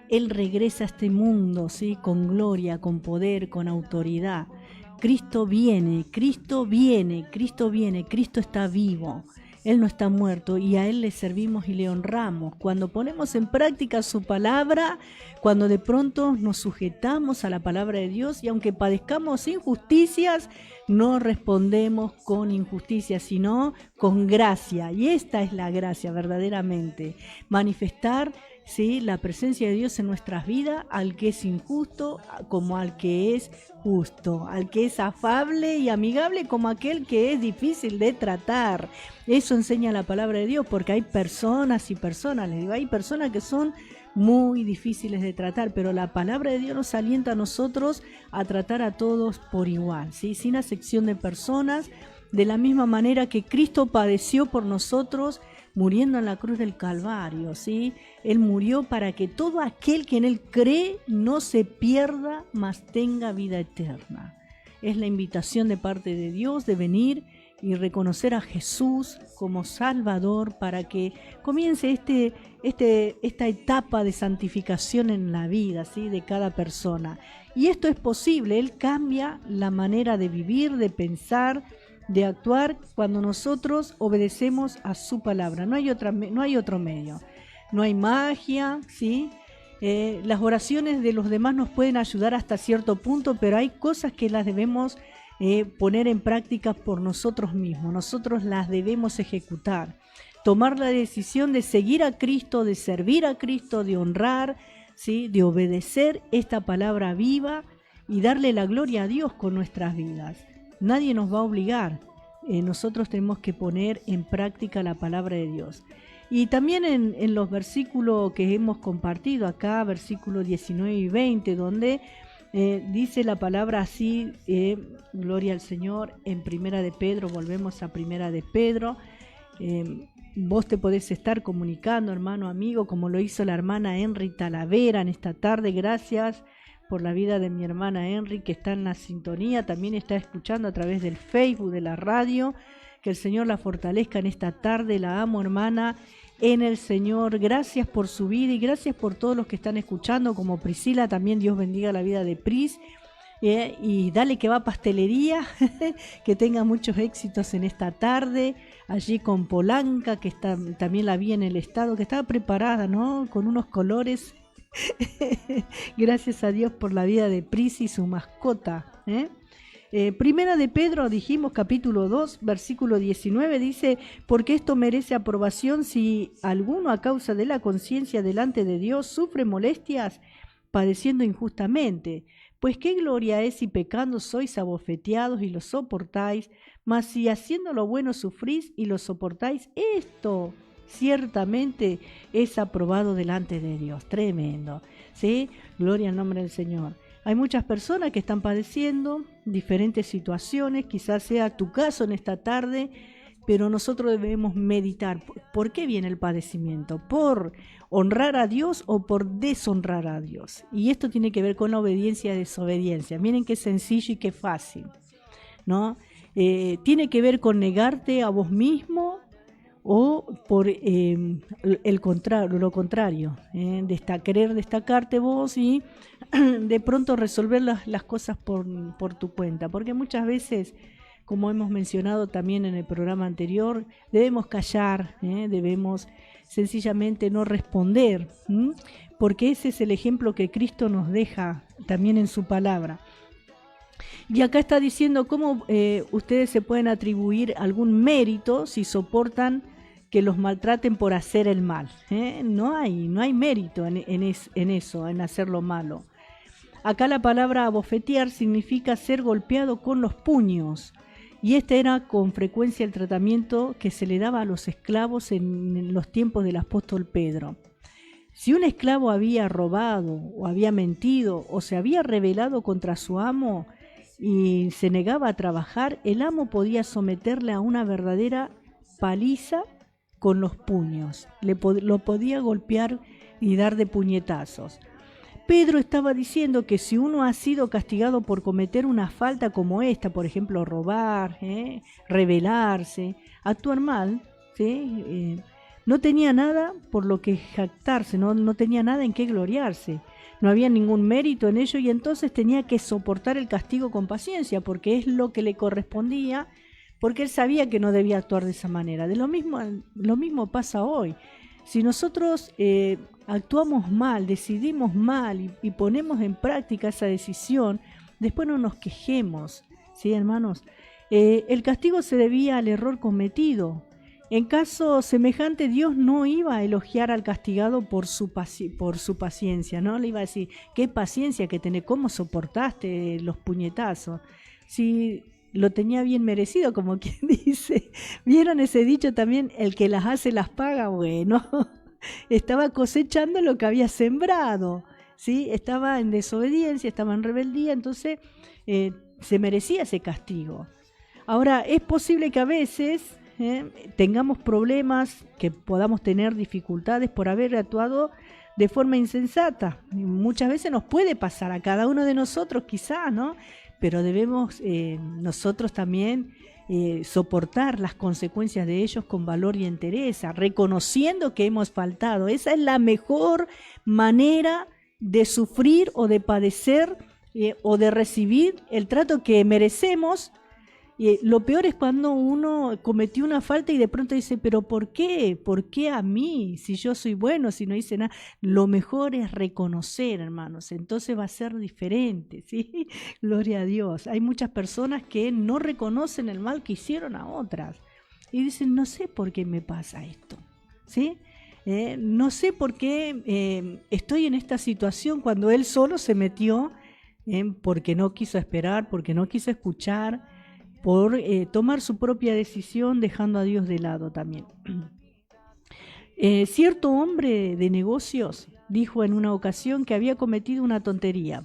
Él regresa a este mundo, ¿sí? Con gloria, con poder, con autoridad. Cristo viene, Cristo viene, Cristo viene, Cristo está vivo. Él no está muerto y a Él le servimos y le honramos. Cuando ponemos en práctica su palabra, cuando de pronto nos sujetamos a la palabra de Dios y aunque padezcamos injusticias, no respondemos con injusticia, sino con gracia. Y esta es la gracia verdaderamente. Manifestar, ¿sí?, la presencia de Dios en nuestras vidas, al que es injusto como al que es justo, al que es afable y amigable como aquel que es difícil de tratar. Eso enseña la palabra de Dios, porque hay personas y personas, les digo, hay personas que son muy difíciles de tratar, pero la palabra de Dios nos alienta a nosotros a tratar a todos por igual, ¿sí?, sin acepción de personas, de la misma manera que Cristo padeció por nosotros, muriendo en la cruz del Calvario, ¿sí? Él murió para que todo aquel que en Él cree no se pierda, mas tenga vida eterna. Es la invitación de parte de Dios de venir y reconocer a Jesús como Salvador para que comience esta etapa de santificación en la vida, ¿sí?, de cada persona. Y esto es posible, Él cambia la manera de vivir, de pensar, de actuar cuando nosotros obedecemos a su palabra. No hay otro medio. No hay magia, ¿sí? Las oraciones de los demás nos pueden ayudar hasta cierto punto, pero hay cosas que las debemos poner en práctica por nosotros mismos. Nosotros las debemos ejecutar. Tomar la decisión de seguir a Cristo, de servir a Cristo, de honrar, ¿sí?, de obedecer esta palabra viva y darle la gloria a Dios con nuestras vidas. Nadie nos va a obligar, nosotros tenemos que poner en práctica la palabra de Dios. Y también en los versículos que hemos compartido acá, versículos 19 y 20, donde dice la palabra así, gloria al Señor, en Primera de Pedro, volvemos a Primera de Pedro. Vos te podés estar comunicando, hermano, amigo, como lo hizo la hermana Henry Talavera en esta tarde. Gracias por la vida de mi hermana Henry, que está en la sintonía, también está escuchando a través del Facebook, de la radio. Que el Señor la fortalezca en esta tarde. La amo, hermana, en el Señor. Gracias por su vida y gracias por todos los que están escuchando, como Priscila. También Dios bendiga la vida de Pris. Y dale que va a pastelería, que tenga muchos éxitos en esta tarde. Allí con Polanca, que también la vi en el estado, que estaba preparada, ¿no?, con unos colores. Gracias a Dios por la vida de Pris y su mascota. Primera de Pedro, dijimos, capítulo 2, versículo 19, dice: porque esto merece aprobación si alguno a causa de la conciencia delante de Dios sufre molestias padeciendo injustamente. Pues qué gloria es si pecando sois abofeteados y lo soportáis, mas si haciendo lo bueno sufrís y lo soportáis, esto ciertamente es aprobado delante de Dios. Tremendo, ¿sí? Gloria al nombre del Señor. Hay muchas personas que están padeciendo diferentes situaciones, quizás sea tu caso en esta tarde, pero nosotros debemos meditar. ¿Por qué viene el padecimiento? ¿Por honrar a Dios o por deshonrar a Dios? Y esto tiene que ver con la obediencia y desobediencia. Miren qué sencillo y qué fácil, ¿no? Tiene que ver con negarte a vos mismo o por lo contrario, querer destacarte vos y de pronto resolver las cosas por tu cuenta. Porque muchas veces, como hemos mencionado también en el programa anterior, debemos callar, debemos sencillamente no responder, porque ese es el ejemplo que Cristo nos deja también en su palabra. Y acá está diciendo cómo ustedes se pueden atribuir algún mérito si soportan que los maltraten por hacer el mal. No hay mérito en eso, en hacer lo malo. Acá la palabra abofetear significa ser golpeado con los puños. Y este era con frecuencia el tratamiento que se le daba a los esclavos en los tiempos del apóstol Pedro. Si un esclavo había robado o había mentido o se había rebelado contra su amo y se negaba a trabajar, el amo podía someterle a una verdadera paliza con los puños, lo podía golpear y dar de puñetazos. Pedro estaba diciendo que si uno ha sido castigado por cometer una falta como esta, por ejemplo, robar, rebelarse, actuar mal, ¿sí? No tenía nada por lo que jactarse, no tenía nada en qué gloriarse, no había ningún mérito en ello y entonces tenía que soportar el castigo con paciencia porque es lo que le correspondía, porque él sabía que no debía actuar de esa manera. Lo mismo pasa hoy. Si nosotros actuamos mal, decidimos mal y ponemos en práctica esa decisión, después no nos quejemos, ¿sí, hermanos? El castigo se debía al error cometido. En caso semejante, Dios no iba a elogiar al castigado por su paciencia, ¿no? Le iba a decir, qué paciencia que tenés, cómo soportaste los puñetazos. Si lo tenía bien merecido, como quien dice. ¿Vieron ese dicho también? El que las hace las paga. Bueno, estaba cosechando lo que había sembrado, ¿sí? Estaba en desobediencia, estaba en rebeldía, entonces se merecía ese castigo. Ahora, es posible que a veces tengamos problemas, que podamos tener dificultades por haber actuado de forma insensata. Muchas veces nos puede pasar a cada uno de nosotros, quizás, ¿no? Pero debemos nosotros también soportar las consecuencias de ellos con valor y entereza, reconociendo que hemos faltado. Esa es la mejor manera de sufrir o de padecer o de recibir el trato que merecemos. Lo peor es cuando uno cometió una falta y de pronto dice, pero ¿por qué? ¿Por qué a mí? Si yo soy bueno, si no hice nada. Lo mejor es reconocer, hermanos, entonces va a ser diferente, ¿sí? Gloria a Dios. Hay muchas personas que no reconocen el mal que hicieron a otras y dicen, no sé por qué me pasa esto, ¿sí? No sé por qué estoy en esta situación cuando él solo se metió porque no quiso esperar, porque no quiso escuchar, por tomar su propia decisión dejando a Dios de lado también. Cierto hombre de negocios dijo en una ocasión que había cometido una tontería.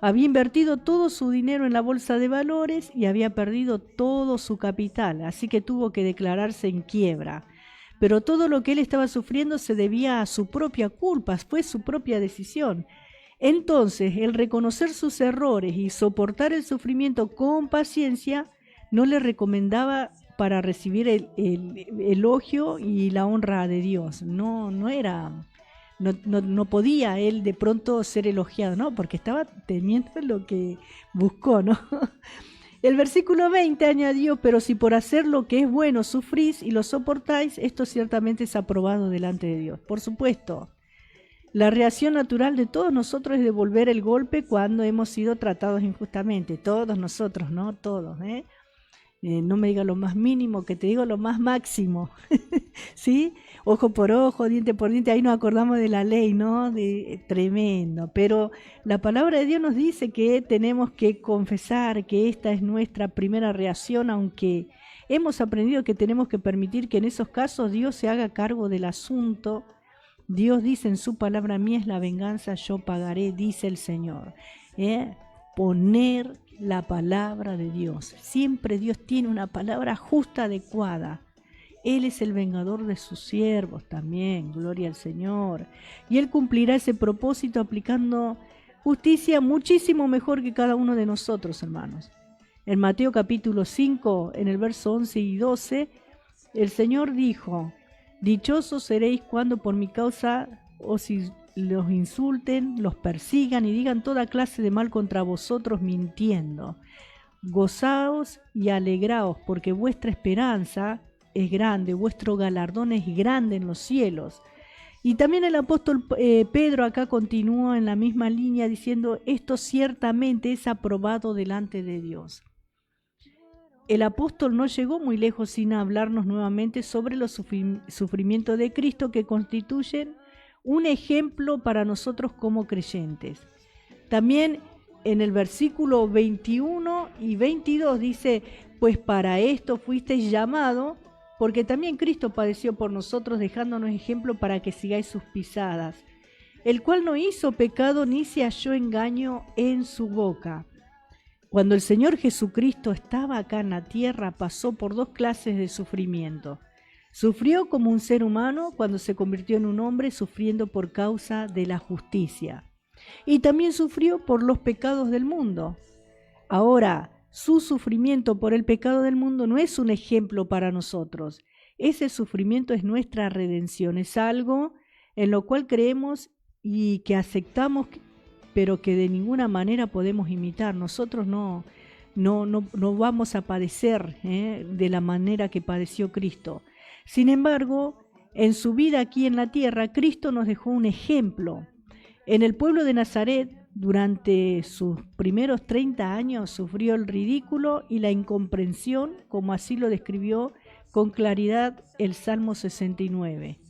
Había invertido todo su dinero en la bolsa de valores y había perdido todo su capital, así que tuvo que declararse en quiebra. Pero todo lo que él estaba sufriendo se debía a su propia culpa, fue su propia decisión. Entonces, el reconocer sus errores y soportar el sufrimiento con paciencia no le recomendaba para recibir el elogio y la honra de Dios. No podía él de pronto ser elogiado, ¿no? Porque estaba teniendo lo que buscó, ¿no? El versículo 20 añadió, pero si por hacer lo que es bueno sufrís y lo soportáis, esto ciertamente es aprobado delante de Dios. Por supuesto, la reacción natural de todos nosotros es devolver el golpe cuando hemos sido tratados injustamente. Todos nosotros, ¿no? Todos, no me diga lo más mínimo, que te digo lo más máximo, ¿sí? Ojo por ojo, diente por diente, ahí nos acordamos de la ley, ¿no? Tremendo, pero la palabra de Dios nos dice que tenemos que confesar que esta es nuestra primera reacción, aunque hemos aprendido que tenemos que permitir que en esos casos Dios se haga cargo del asunto. Dios dice en su palabra, mía es la venganza, yo pagaré, dice el Señor. Poner la palabra de Dios. Siempre Dios tiene una palabra justa, adecuada. Él es el vengador de sus siervos también, gloria al Señor. Y Él cumplirá ese propósito aplicando justicia muchísimo mejor que cada uno de nosotros, hermanos. En Mateo capítulo 5, en el verso 11 y 12, el Señor dijo, dichosos seréis cuando por mi causa os los insulten, los persigan y digan toda clase de mal contra vosotros mintiendo. Gozaos y alegraos, porque vuestra esperanza es grande, vuestro galardón es grande en los cielos. Y también el apóstol Pedro acá continúa en la misma línea diciendo, esto ciertamente es aprobado delante de Dios. El apóstol no llegó muy lejos sin hablarnos nuevamente sobre los sufrimientos de Cristo que constituyen un ejemplo para nosotros como creyentes. También en el versículo 21 y 22 dice, pues para esto fuisteis llamados, porque también Cristo padeció por nosotros, dejándonos ejemplo para que sigáis sus pisadas, el cual no hizo pecado ni se halló engaño en su boca. Cuando el Señor Jesucristo estaba acá en la tierra, pasó por dos clases de sufrimiento. Sufrió como un ser humano cuando se convirtió en un hombre, sufriendo por causa de la justicia. Y también sufrió por los pecados del mundo. Ahora, su sufrimiento por el pecado del mundo no es un ejemplo para nosotros. Ese sufrimiento es nuestra redención, es algo en lo cual creemos y que aceptamos, pero que de ninguna manera podemos imitar. Nosotros no vamos a padecer de la manera que padeció Cristo. Sin embargo, en su vida aquí en la tierra, Cristo nos dejó un ejemplo. En el pueblo de Nazaret, durante sus primeros 30 años, sufrió el ridículo y la incomprensión, como así lo describió con claridad el Salmo 69.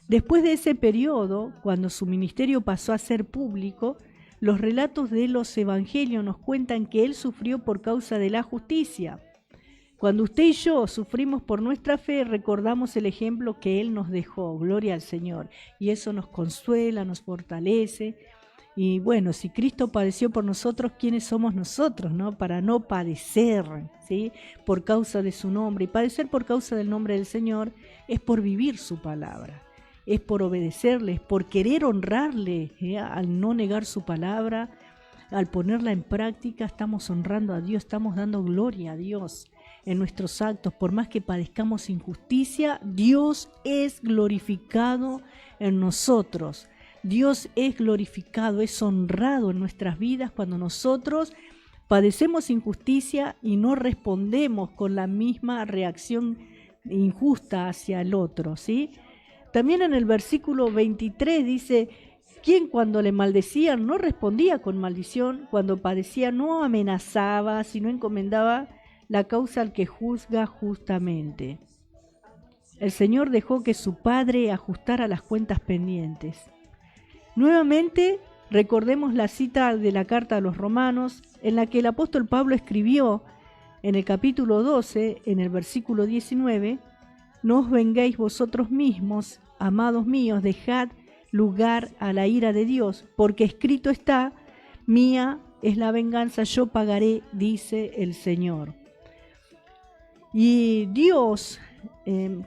Después de ese periodo, cuando su ministerio pasó a ser público, los relatos de los evangelios nos cuentan que él sufrió por causa de la justicia. Cuando usted y yo sufrimos por nuestra fe, recordamos el ejemplo que él nos dejó, gloria al Señor, y eso nos consuela, nos fortalece. Y bueno, si Cristo padeció por nosotros, ¿quiénes somos nosotros, no? Para no padecer, ¿sí? Por causa de su nombre. Y padecer por causa del nombre del Señor es por vivir su palabra, es por obedecerle, es por querer honrarle, al no negar su palabra, al ponerla en práctica. Estamos honrando a Dios, estamos dando gloria a Dios en nuestros actos. Por más que padezcamos injusticia, Dios es glorificado en nosotros. Dios es glorificado, es honrado en nuestras vidas cuando nosotros padecemos injusticia y no respondemos con la misma reacción injusta hacia el otro, ¿sí? También en el versículo 23 dice: quien cuando le maldecían no respondía con maldición, cuando padecía no amenazaba, sino encomendaba la causa al que juzga justamente. El Señor dejó que su Padre ajustara las cuentas pendientes. Nuevamente, recordemos la cita de la carta a los Romanos, en la que el apóstol Pablo escribió en el capítulo 12, en el versículo 19, no os vengáis vosotros mismos, amados míos, dejad lugar a la ira de Dios, porque escrito está, mía es la venganza, yo pagaré, dice el Señor. Y Dios,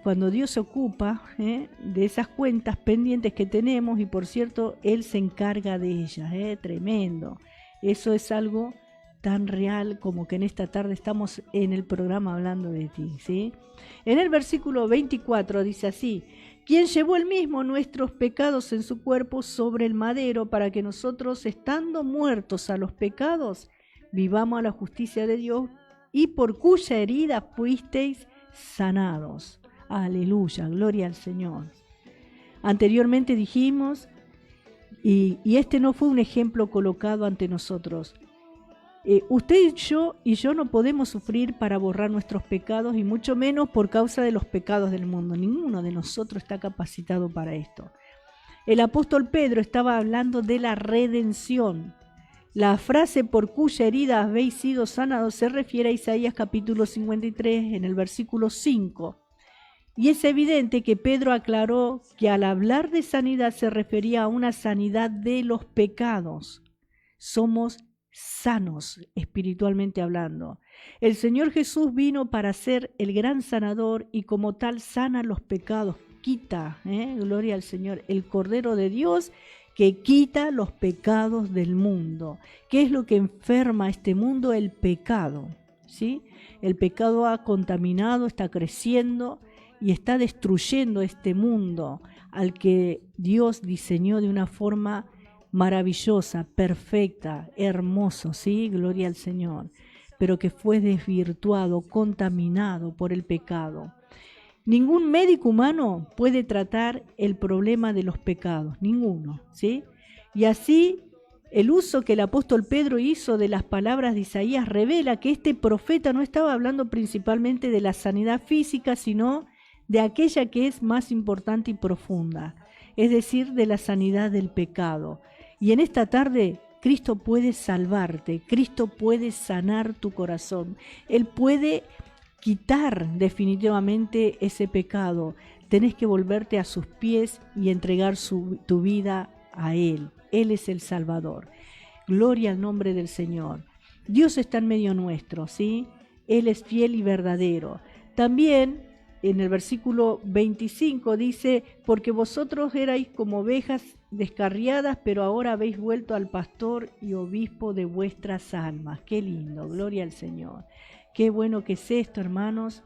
cuando Dios se ocupa de esas cuentas pendientes que tenemos, y por cierto, Él se encarga de ellas, tremendo. Eso es algo tan real como que en esta tarde estamos en el programa hablando de ti, ¿sí? En el versículo 24 dice así: quien llevó él mismo nuestros pecados en su cuerpo sobre el madero, para que nosotros, estando muertos a los pecados, vivamos a la justicia de Dios, y por cuya herida fuisteis sanados. Aleluya, gloria al Señor. Anteriormente dijimos, y este no fue un ejemplo colocado ante nosotros. Usted y yo no podemos sufrir para borrar nuestros pecados, y mucho menos por causa de los pecados del mundo. Ninguno de nosotros está capacitado para esto. El apóstol Pedro estaba hablando de la redención. La frase por cuya herida habéis sido sanados se refiere a Isaías capítulo 53 en el versículo 5. Y es evidente que Pedro aclaró que al hablar de sanidad se refería a una sanidad de los pecados. Somos sanos espiritualmente hablando. El Señor Jesús vino para ser el gran sanador y como tal sana los pecados, quita, gloria al Señor, el Cordero de Dios que quita los pecados del mundo. ¿Qué es lo que enferma a este mundo? El pecado, ¿sí? El pecado ha contaminado, está creciendo y está destruyendo este mundo al que Dios diseñó de una forma maravillosa, perfecta, hermoso, ¿sí? Gloria al Señor. Pero que fue desvirtuado, contaminado por el pecado. Ningún médico humano puede tratar el problema de los pecados, ninguno, ¿sí? Y así, el uso que el apóstol Pedro hizo de las palabras de Isaías revela que este profeta no estaba hablando principalmente de la sanidad física, sino de aquella que es más importante y profunda, es decir, de la sanidad del pecado. Y en esta tarde, Cristo puede salvarte, Cristo puede sanar tu corazón, Él puede quitar definitivamente ese pecado. Tenés que volverte a sus pies y entregar tu vida a Él. Él es el Salvador. Gloria al nombre del Señor. Dios está en medio nuestro, ¿sí? Él es fiel y verdadero. También en el versículo 25 dice, porque vosotros erais como ovejas descarriadas, pero ahora habéis vuelto al pastor y obispo de vuestras almas. Qué lindo, gloria al Señor. Qué bueno que es esto, hermanos,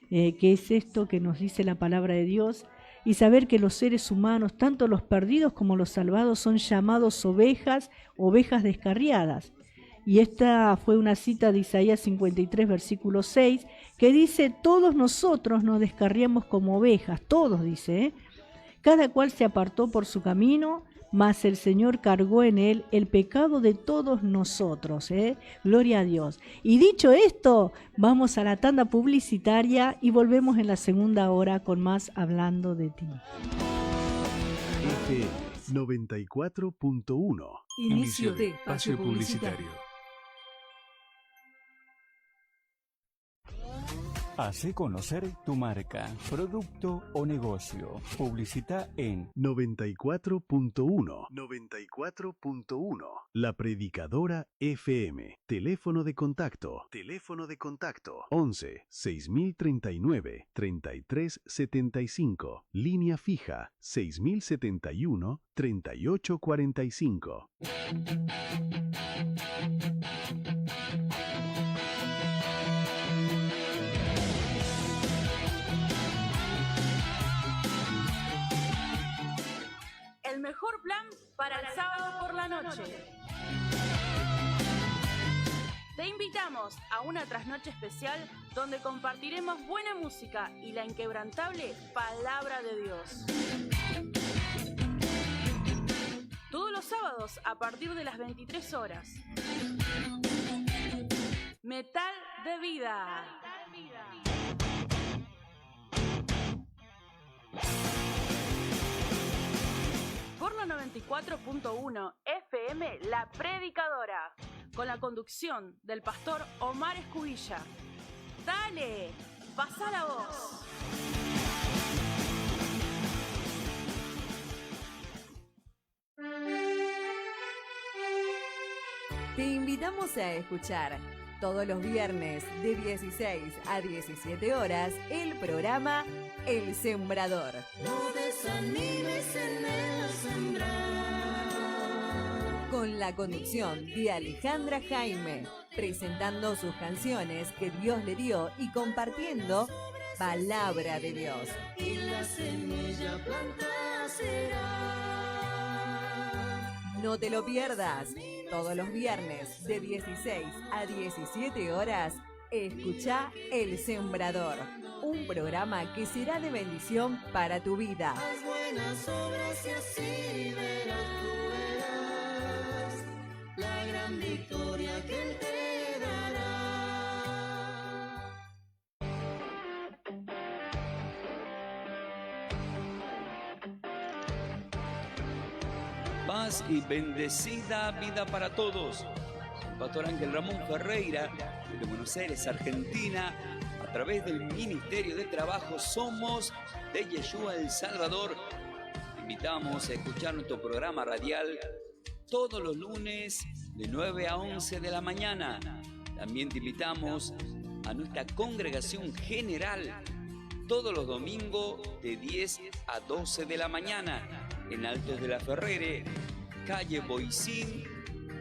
que es esto que nos dice la palabra de Dios, y saber que los seres humanos, tanto los perdidos como los salvados, son llamados ovejas descarriadas. Y esta fue una cita de Isaías 53, versículo 6, que dice, todos nosotros nos descarriamos como ovejas, todos dice, cada cual se apartó por su camino, mas el Señor cargó en él el pecado de todos nosotros, gloria a Dios. Y dicho esto, vamos a la tanda publicitaria y volvemos en la segunda hora con más Hablando de Ti. FM 94.1. Inicio de espacio publicitario. Hacé conocer tu marca, producto o negocio. Publicita en 94.1. 94.1. La Predicadora FM. Teléfono de contacto. 11 6039 3375. Línea fija 6071 3845. El mejor plan para el sábado por la noche. Te invitamos a una trasnoche especial donde compartiremos buena música y la inquebrantable palabra de Dios. Todos los sábados a partir de las 23 horas. Metal de Vida. Por la 94.1 FM La Predicadora, con la conducción del pastor Omar Escubilla. Dale, pasa la voz. Te invitamos a escuchar todos los viernes de 16 a 17 horas el programa El Sembrador. No desanimes en el sembrar. Con la conducción de Alejandra Jaime, presentando sus canciones que Dios le dio y compartiendo palabra de Dios. Y la semilla plantada será. No te lo pierdas. Todos los viernes de 16 a 17 horas, escucha El Sembrador, un programa que será de bendición para tu vida. Haz buenas obras y así verás, tú verás la gran victoria que Él te dará. Paz y bendecida vida para todos. El pastor Ángel Ramón Ferreira, de Buenos Aires, Argentina, a través del Ministerio de Trabajo Somos de Yeshua El Salvador. Te invitamos a escuchar nuestro programa radial todos los lunes de 9 a 11 de la mañana. También te invitamos a nuestra congregación general todos los domingos de 10 a 12 de la mañana en Altos de la Ferrere, calle Boicín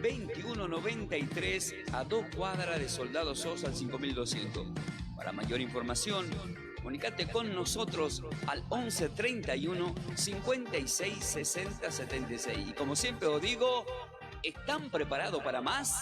2193, a 2 cuadras de Soldado Sosa al 5200. Para mayor información, comunícate con nosotros al 11 31 56 60 76. Y como siempre os digo, ¿están preparados para más?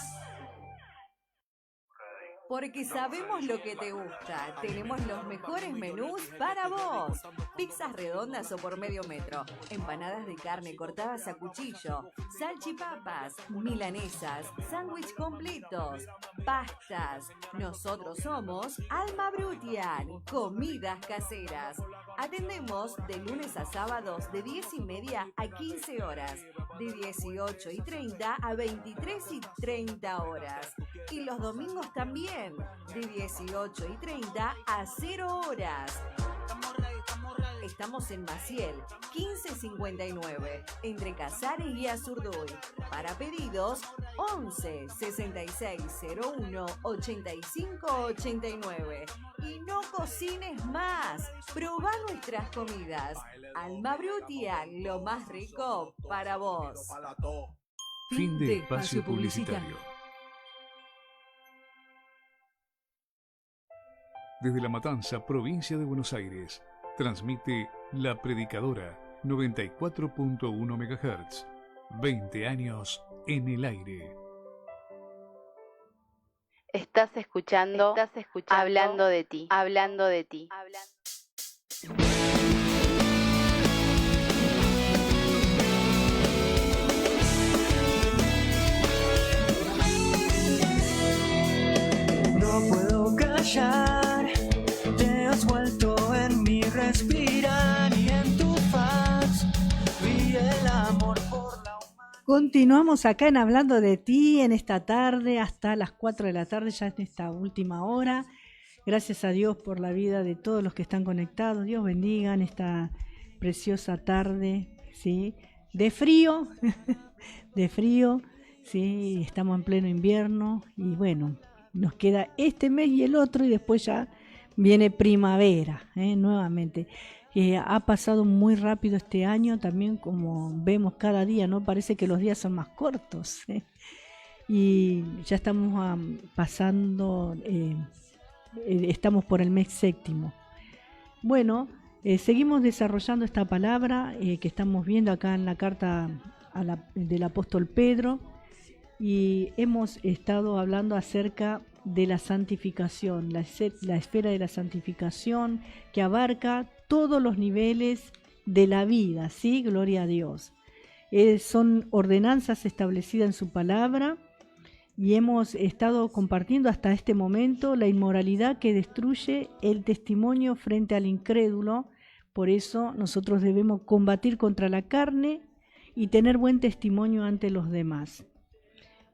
Porque sabemos lo que te gusta. Tenemos los mejores menús para vos. Pizzas redondas o por medio metro. Empanadas de carne cortadas a cuchillo. Salchipapas. Milanesas. Sándwich completos. Pastas. Nosotros somos Alma Brutian. Comidas caseras. Atendemos de lunes a sábados de 10:30 a 15 horas. De 18:30 a 23:30 horas. Y los domingos también, de 18:30 a 0 horas. Estamos ready, estamos ready. Estamos en Maciel, 1559, entre Casares y Azurduy. Para pedidos, 11 6601 8589. Y no cocines más. Probá nuestras comidas. Alma Brutia, lo más rico para vos. Fin de espacio publicitario. Desde La Matanza, provincia de Buenos Aires, transmite La Predicadora 94.1 MHz. 20 años en el aire. Estás escuchando Hablando de ti. Hablando de ti. No puedo callar, te has vuelto en mi respirar y en tu faz vi el amor por la humanidad. Continuamos acá en Hablando de ti en esta tarde hasta las 4 de la tarde, ya en esta última hora. Gracias a Dios por la vida de todos los que están conectados. Dios bendiga en esta preciosa tarde, ¿sí? De frío, de frío, ¿sí? Estamos en pleno invierno y bueno, nos queda este mes y el otro y después ya viene primavera, nuevamente. Ha pasado muy rápido este año, también como vemos cada día, ¿no? Parece que los días son más cortos, y ya estamos pasando, estamos por el mes séptimo. Bueno, seguimos desarrollando esta palabra que estamos viendo acá en la carta del apóstol Pedro, y hemos estado hablando acerca de la santificación, la esfera de la santificación que abarca todos los niveles de la vida, ¿sí? Gloria a Dios. Son ordenanzas establecidas en su palabra y hemos estado compartiendo hasta este momento la inmoralidad que destruye el testimonio frente al incrédulo. Por eso nosotros debemos combatir contra la carne y tener buen testimonio ante los demás.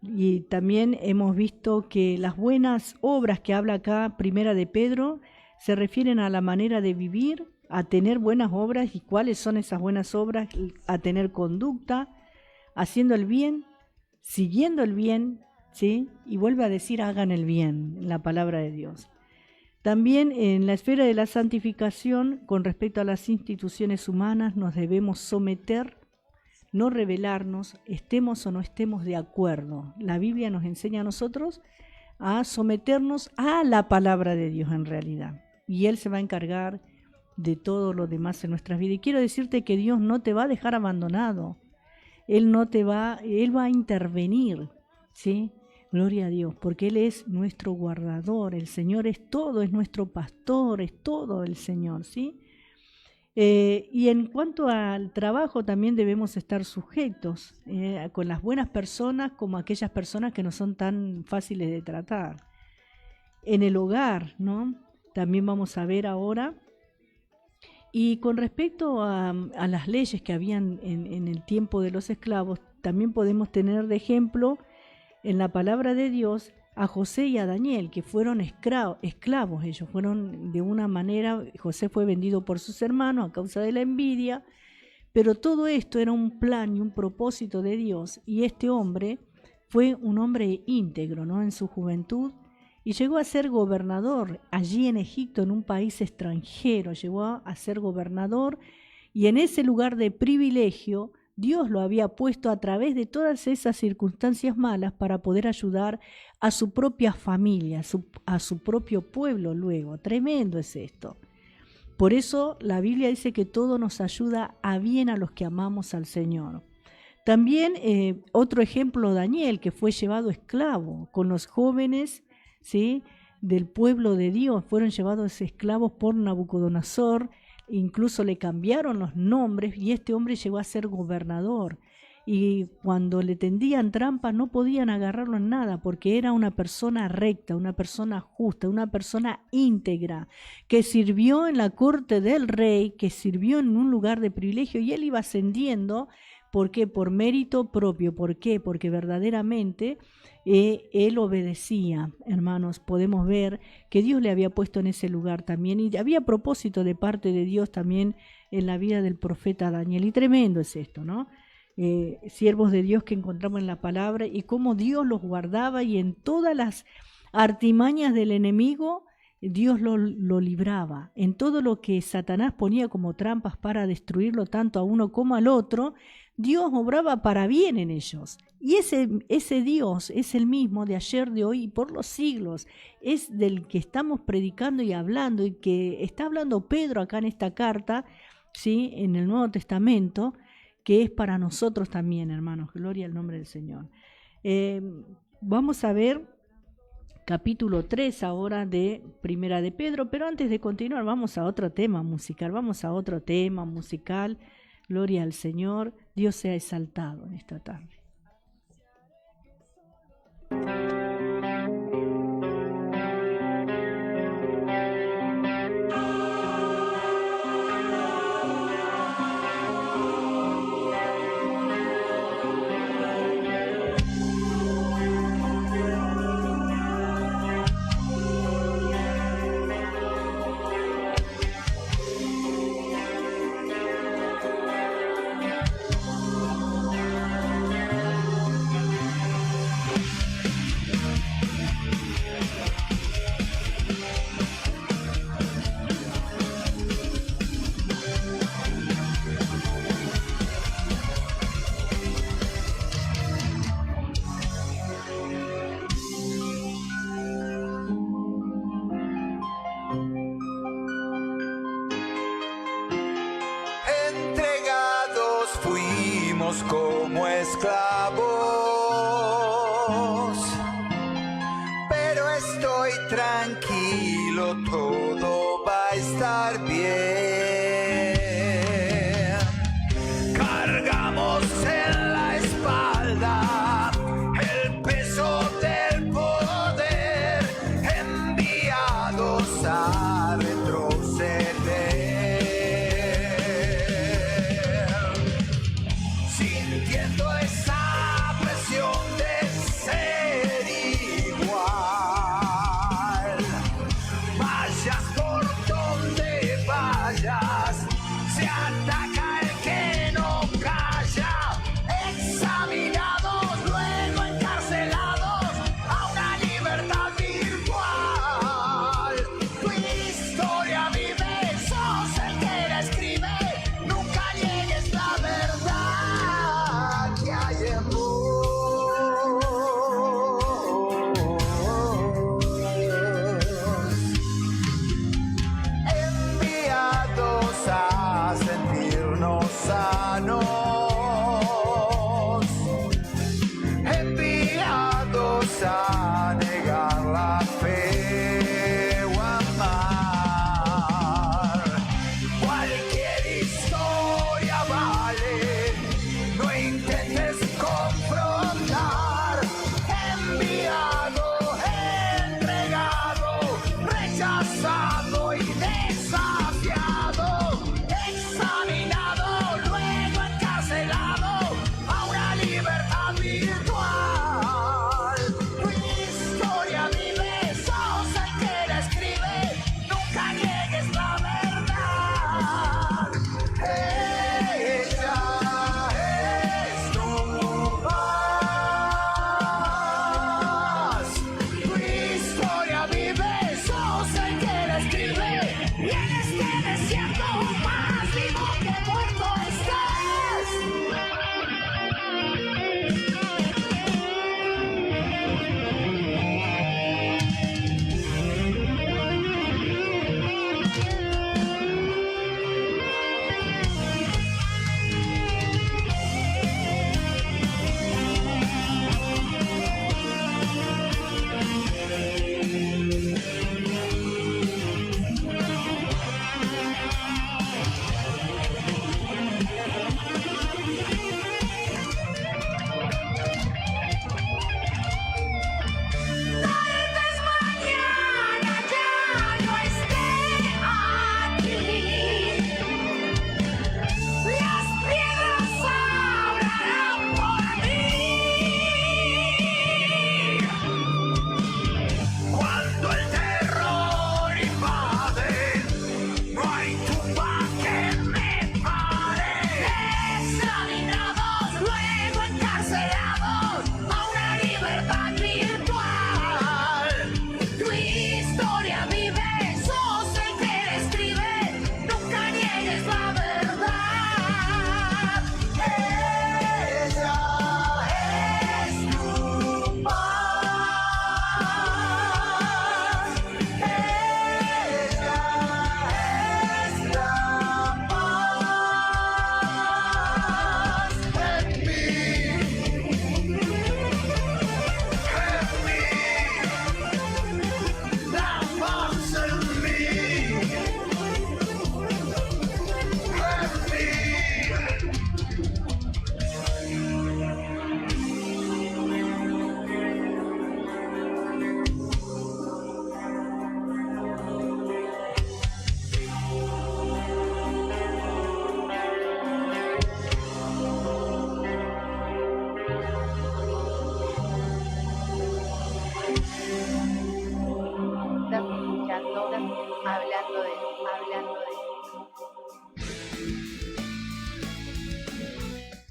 Y también hemos visto que las buenas obras que habla acá Primera de Pedro se refieren a la manera de vivir, a tener buenas obras. ¿Y cuáles son esas buenas obras? A tener conducta, haciendo el bien, siguiendo el bien, ¿sí? Y vuelve a decir hagan el bien, en la palabra de Dios. También en la esfera de la santificación, con respecto a las instituciones humanas, nos debemos someter, no rebelarnos, estemos o no estemos de acuerdo. La Biblia nos enseña a nosotros a someternos a la palabra de Dios en realidad. Y Él se va a encargar de todo lo demás en nuestras vidas. Y quiero decirte que Dios no te va a dejar abandonado. Él va a intervenir, ¿sí? Gloria a Dios, porque Él es nuestro guardador. El Señor es todo, es nuestro pastor, es todo el Señor, ¿sí? Y en cuanto al trabajo también debemos estar sujetos con las buenas personas como aquellas personas que no son tan fáciles de tratar. En el hogar, ¿no? También vamos a ver ahora. Y con respecto a las leyes que habían en el tiempo de los esclavos, también podemos tener de ejemplo en la palabra de Dios a José y a Daniel, que fueron esclavos. Ellos fueron de una manera, José fue vendido por sus hermanos a causa de la envidia, pero todo esto era un plan y un propósito de Dios, y este hombre fue un hombre íntegro, ¿no? En su juventud, y llegó a ser gobernador allí en Egipto, en un país extranjero, llegó a ser gobernador, y en ese lugar de privilegio Dios lo había puesto a través de todas esas circunstancias malas para poder ayudar a su propia familia, a su propio pueblo luego. Tremendo es esto. Por eso la Biblia dice que todo nos ayuda a bien a los que amamos al Señor. También otro ejemplo, Daniel, que fue llevado esclavo con los jóvenes, ¿sí?, del pueblo de Dios. Fueron llevados esclavos por Nabucodonosor. Incluso le cambiaron los nombres y este hombre llegó a ser gobernador. Y cuando le tendían trampa no podían agarrarlo en nada porque era una persona recta, una persona justa, una persona íntegra, que sirvió en la corte del rey, que sirvió en un lugar de privilegio y él iba ascendiendo. ¿Por qué? Por mérito propio. ¿Por qué? Porque verdaderamente él obedecía. Hermanos, podemos ver que Dios le había puesto en ese lugar también y había propósito de parte de Dios también en la vida del profeta Daniel. Y tremendo es esto, ¿no? Siervos de Dios que encontramos en la palabra y cómo Dios los guardaba, y en todas las artimañas del enemigo Dios lo libraba. En todo lo que Satanás ponía como trampas para destruirlo tanto a uno como al otro, Dios obraba para bien en ellos. Y ese Dios es el mismo de ayer, de hoy y por los siglos. Es del que estamos predicando y hablando, y que está hablando Pedro acá en esta carta, ¿sí?, en el Nuevo Testamento, que es para nosotros también, hermanos. Gloria al nombre del Señor. Vamos a ver capítulo 3 ahora de Primera de Pedro, pero antes de continuar vamos a otro tema musical, Gloria al Señor, Dios sea exaltado en esta tarde. Como esclavos, pero estoy tranquilo, todo va a estar bien. Cargamos en la espalda el peso del poder, enviados a retroceder. Esa presión de ser igual, vayas por donde vayas, se ataca el que no calla,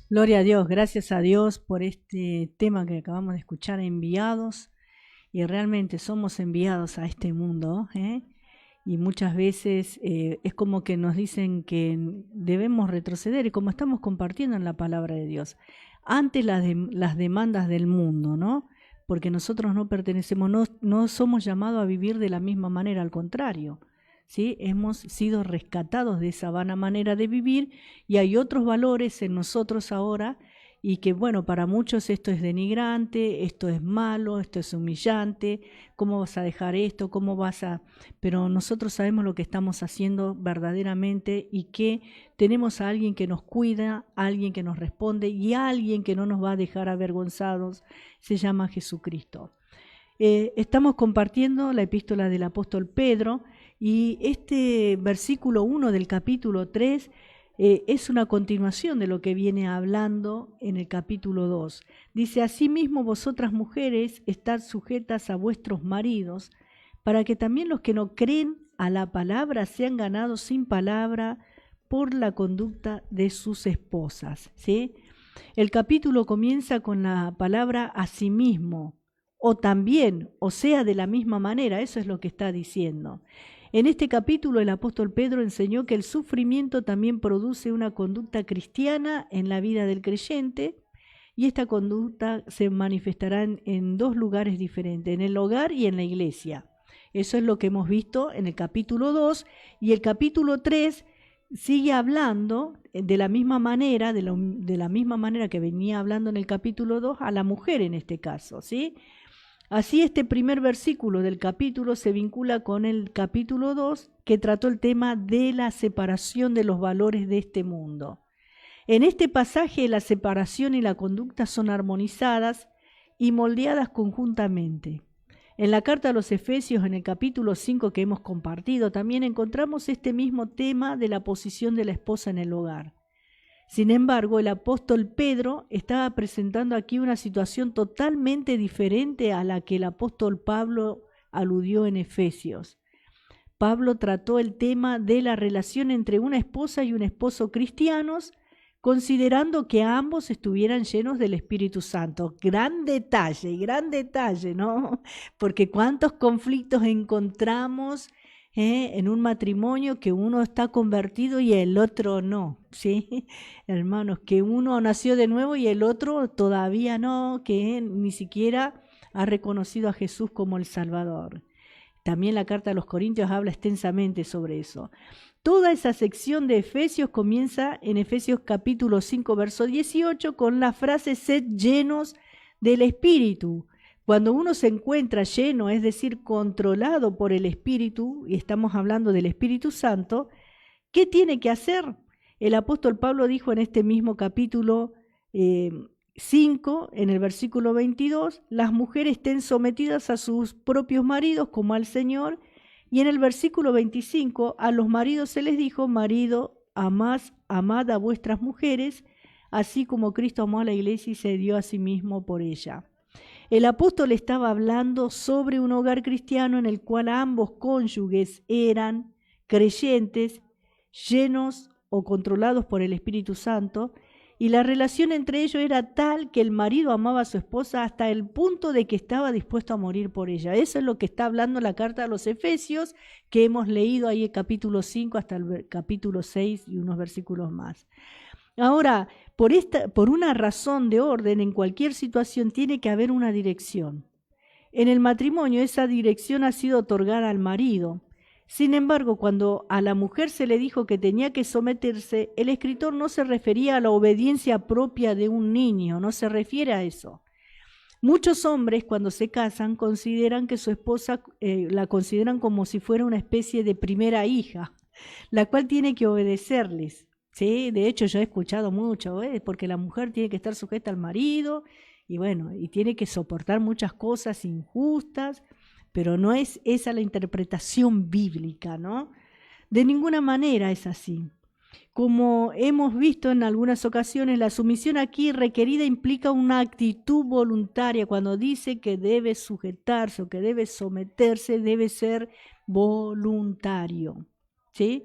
Gloria a Dios, gracias a Dios por este tema que acabamos de escuchar, enviados, y realmente somos enviados a este mundo, y muchas veces es como que nos dicen que debemos retroceder, y como estamos compartiendo en la palabra de Dios, ante las demandas del mundo, ¿no? Porque nosotros no pertenecemos, no somos llamados a vivir de la misma manera, al contrario, ¿sí? Hemos sido rescatados de esa vana manera de vivir y hay otros valores en nosotros ahora y que, bueno, para muchos esto es denigrante, esto es malo, esto es humillante, ¿cómo vas a dejar esto? ¿Cómo vas a...? Pero nosotros sabemos lo que estamos haciendo verdaderamente y que tenemos a alguien que nos cuida, a alguien que nos responde y a alguien que no nos va a dejar avergonzados, se llama Jesucristo. Estamos compartiendo la epístola del apóstol Pedro y este versículo 1 del capítulo 3 es una continuación de lo que viene hablando en el capítulo 2. Dice, asimismo vosotras mujeres estad sujetas a vuestros maridos, para que también los que no creen a la palabra sean ganados sin palabra por la conducta de sus esposas. ¿Sí? El capítulo comienza con la palabra asimismo, o también, o sea, de la misma manera, eso es lo que está diciendo. En este capítulo el apóstol Pedro enseñó que el sufrimiento también produce una conducta cristiana en la vida del creyente y esta conducta se manifestará en dos lugares diferentes, en el hogar y en la iglesia. Eso es lo que hemos visto en el capítulo 2 y el capítulo 3 sigue hablando de la misma manera, de la misma manera que venía hablando en el capítulo 2 a la mujer en este caso, ¿sí? Así este primer versículo del capítulo se vincula con el capítulo 2 que trató el tema de la separación de los valores de este mundo. En este pasaje la separación y la conducta son armonizadas y moldeadas conjuntamente. En la carta a los Efesios, en el capítulo 5 que hemos compartido, también encontramos este mismo tema de la posición de la esposa en el hogar. Sin embargo, el apóstol Pedro estaba presentando aquí una situación totalmente diferente a la que el apóstol Pablo aludió en Efesios. Pablo trató el tema de la relación entre una esposa y un esposo cristianos, considerando que ambos estuvieran llenos del Espíritu Santo. Gran detalle, ¿no? Porque cuántos conflictos encontramos en un matrimonio que uno está convertido y el otro no, ¿sí? Hermanos, que uno nació de nuevo y el otro todavía no, que ni siquiera ha reconocido a Jesús como el Salvador. También la carta a los Corintios habla extensamente sobre eso. Toda esa sección de Efesios comienza en Efesios capítulo 5, verso 18, con la frase sed llenos del Espíritu. Cuando uno se encuentra lleno, es decir, controlado por el Espíritu, y estamos hablando del Espíritu Santo, ¿qué tiene que hacer? El apóstol Pablo dijo en este mismo capítulo 5, en el versículo 22, las mujeres estén sometidas a sus propios maridos como al Señor, y en el versículo 25, a los maridos se les dijo, marido, amad a vuestras mujeres, así como Cristo amó a la iglesia y se dio a sí mismo por ella. El apóstol estaba hablando sobre un hogar cristiano en el cual ambos cónyuges eran creyentes, llenos o controlados por el Espíritu Santo, y la relación entre ellos era tal que el marido amaba a su esposa hasta el punto de que estaba dispuesto a morir por ella. Eso es lo que está hablando la carta a los Efesios, que hemos leído ahí el capítulo 5 hasta el capítulo 6 y unos versículos más. Ahora, por una razón de orden, en cualquier situación tiene que haber una dirección. En el matrimonio esa dirección ha sido otorgada al marido. Sin embargo, cuando a la mujer se le dijo que tenía que someterse, el escritor no se refería a la obediencia propia de un niño, no se refiere a eso. Muchos hombres cuando se casan consideran que su esposa la consideran como si fuera una especie de primera hija, la cual tiene que obedecerles. Sí, de hecho yo he escuchado mucho, porque la mujer tiene que estar sujeta al marido y bueno, y tiene que soportar muchas cosas injustas, pero no es esa la interpretación bíblica, ¿no? De ninguna manera es así. Como hemos visto en algunas ocasiones, la sumisión aquí requerida implica una actitud voluntaria. Cuando dice que debe sujetarse o que debe someterse, debe ser voluntario, ¿sí?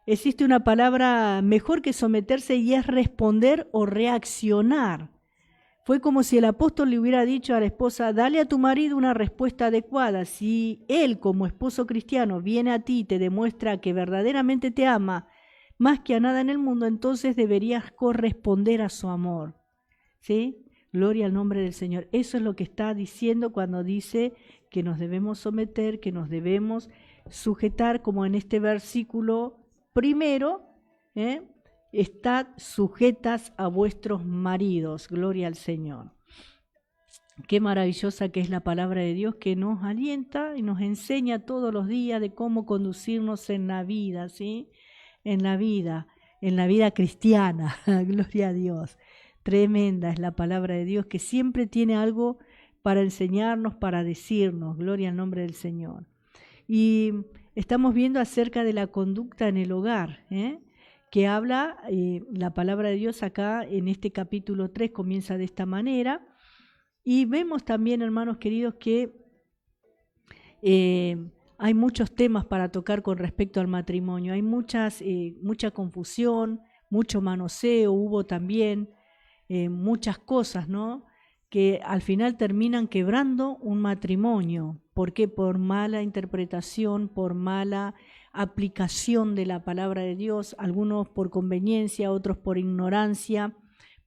existe una palabra mejor que someterse y es responder o reaccionar. Fue como si el apóstol le hubiera dicho a la esposa, dale a tu marido una respuesta adecuada. Si él como esposo cristiano viene a ti y te demuestra que verdaderamente te ama más que a nada en el mundo, entonces deberías corresponder a su amor. ¿Sí? Gloria al nombre del Señor. Eso es lo que está diciendo cuando dice que nos debemos someter, que nos debemos sujetar, como en este versículo primero, estad sujetas a vuestros maridos. Gloria al Señor. Qué maravillosa que es la palabra de Dios, que nos alienta y nos enseña todos los días de cómo conducirnos en la vida, ¿sí? En la vida cristiana. Gloria a Dios. Tremenda es la palabra de Dios, que siempre tiene algo para enseñarnos, para decirnos. Gloria al nombre del Señor. Y estamos viendo acerca de la conducta en el hogar, que habla la palabra de Dios acá en este capítulo 3, comienza de esta manera. Y vemos también, hermanos queridos, que hay muchos temas para tocar con respecto al matrimonio. Hay mucha confusión, mucho manoseo, hubo también muchas cosas, ¿no?, que al final terminan quebrando un matrimonio. ¿Por qué? Por mala interpretación, por mala aplicación de la palabra de Dios, algunos por conveniencia, otros por ignorancia.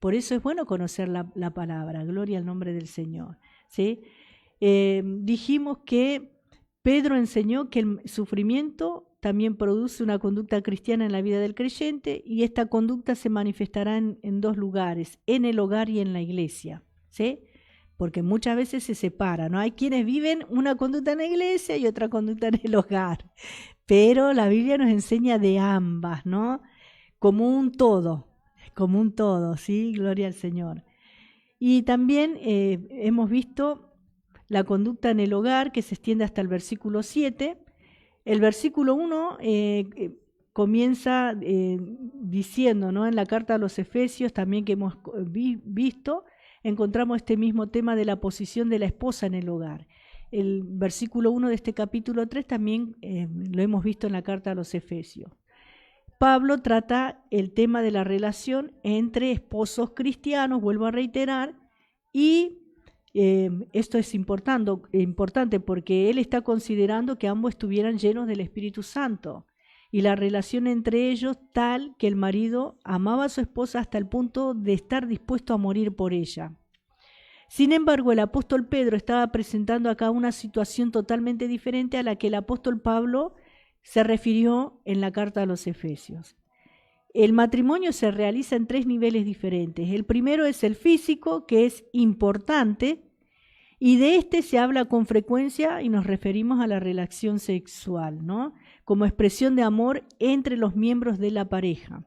Por eso es bueno conocer la palabra. Gloria al nombre del Señor, ¿sí? Dijimos que Pedro enseñó que el sufrimiento también produce una conducta cristiana en la vida del creyente, y esta conducta se manifestará en dos lugares, en el hogar y en la iglesia, ¿sí? Porque muchas veces se separa, ¿no? Hay quienes viven una conducta en la iglesia y otra conducta en el hogar, pero la Biblia nos enseña de ambas, ¿no? Como un todo, ¿sí? Gloria al Señor. Y también hemos visto la conducta en el hogar, que se extiende hasta el versículo 7. El versículo 1 comienza diciendo, ¿no?, en la carta a los Efesios también que hemos visto, encontramos este mismo tema de la posición de la esposa en el hogar. El versículo 1 de este capítulo 3 también lo hemos visto en la carta a los Efesios. Pablo trata el tema de la relación entre esposos cristianos, vuelvo a reiterar, y esto es importante porque él está considerando que ambos estuvieran llenos del Espíritu Santo, y la relación entre ellos tal que el marido amaba a su esposa hasta el punto de estar dispuesto a morir por ella. Sin embargo, el apóstol Pedro estaba presentando acá una situación totalmente diferente a la que el apóstol Pablo se refirió en la carta a los Efesios. El matrimonio se realiza en 3 niveles diferentes. El primero es el físico, que es importante, y de este se habla con frecuencia y nos referimos a la relación sexual, ¿no?, como expresión de amor entre los miembros de la pareja.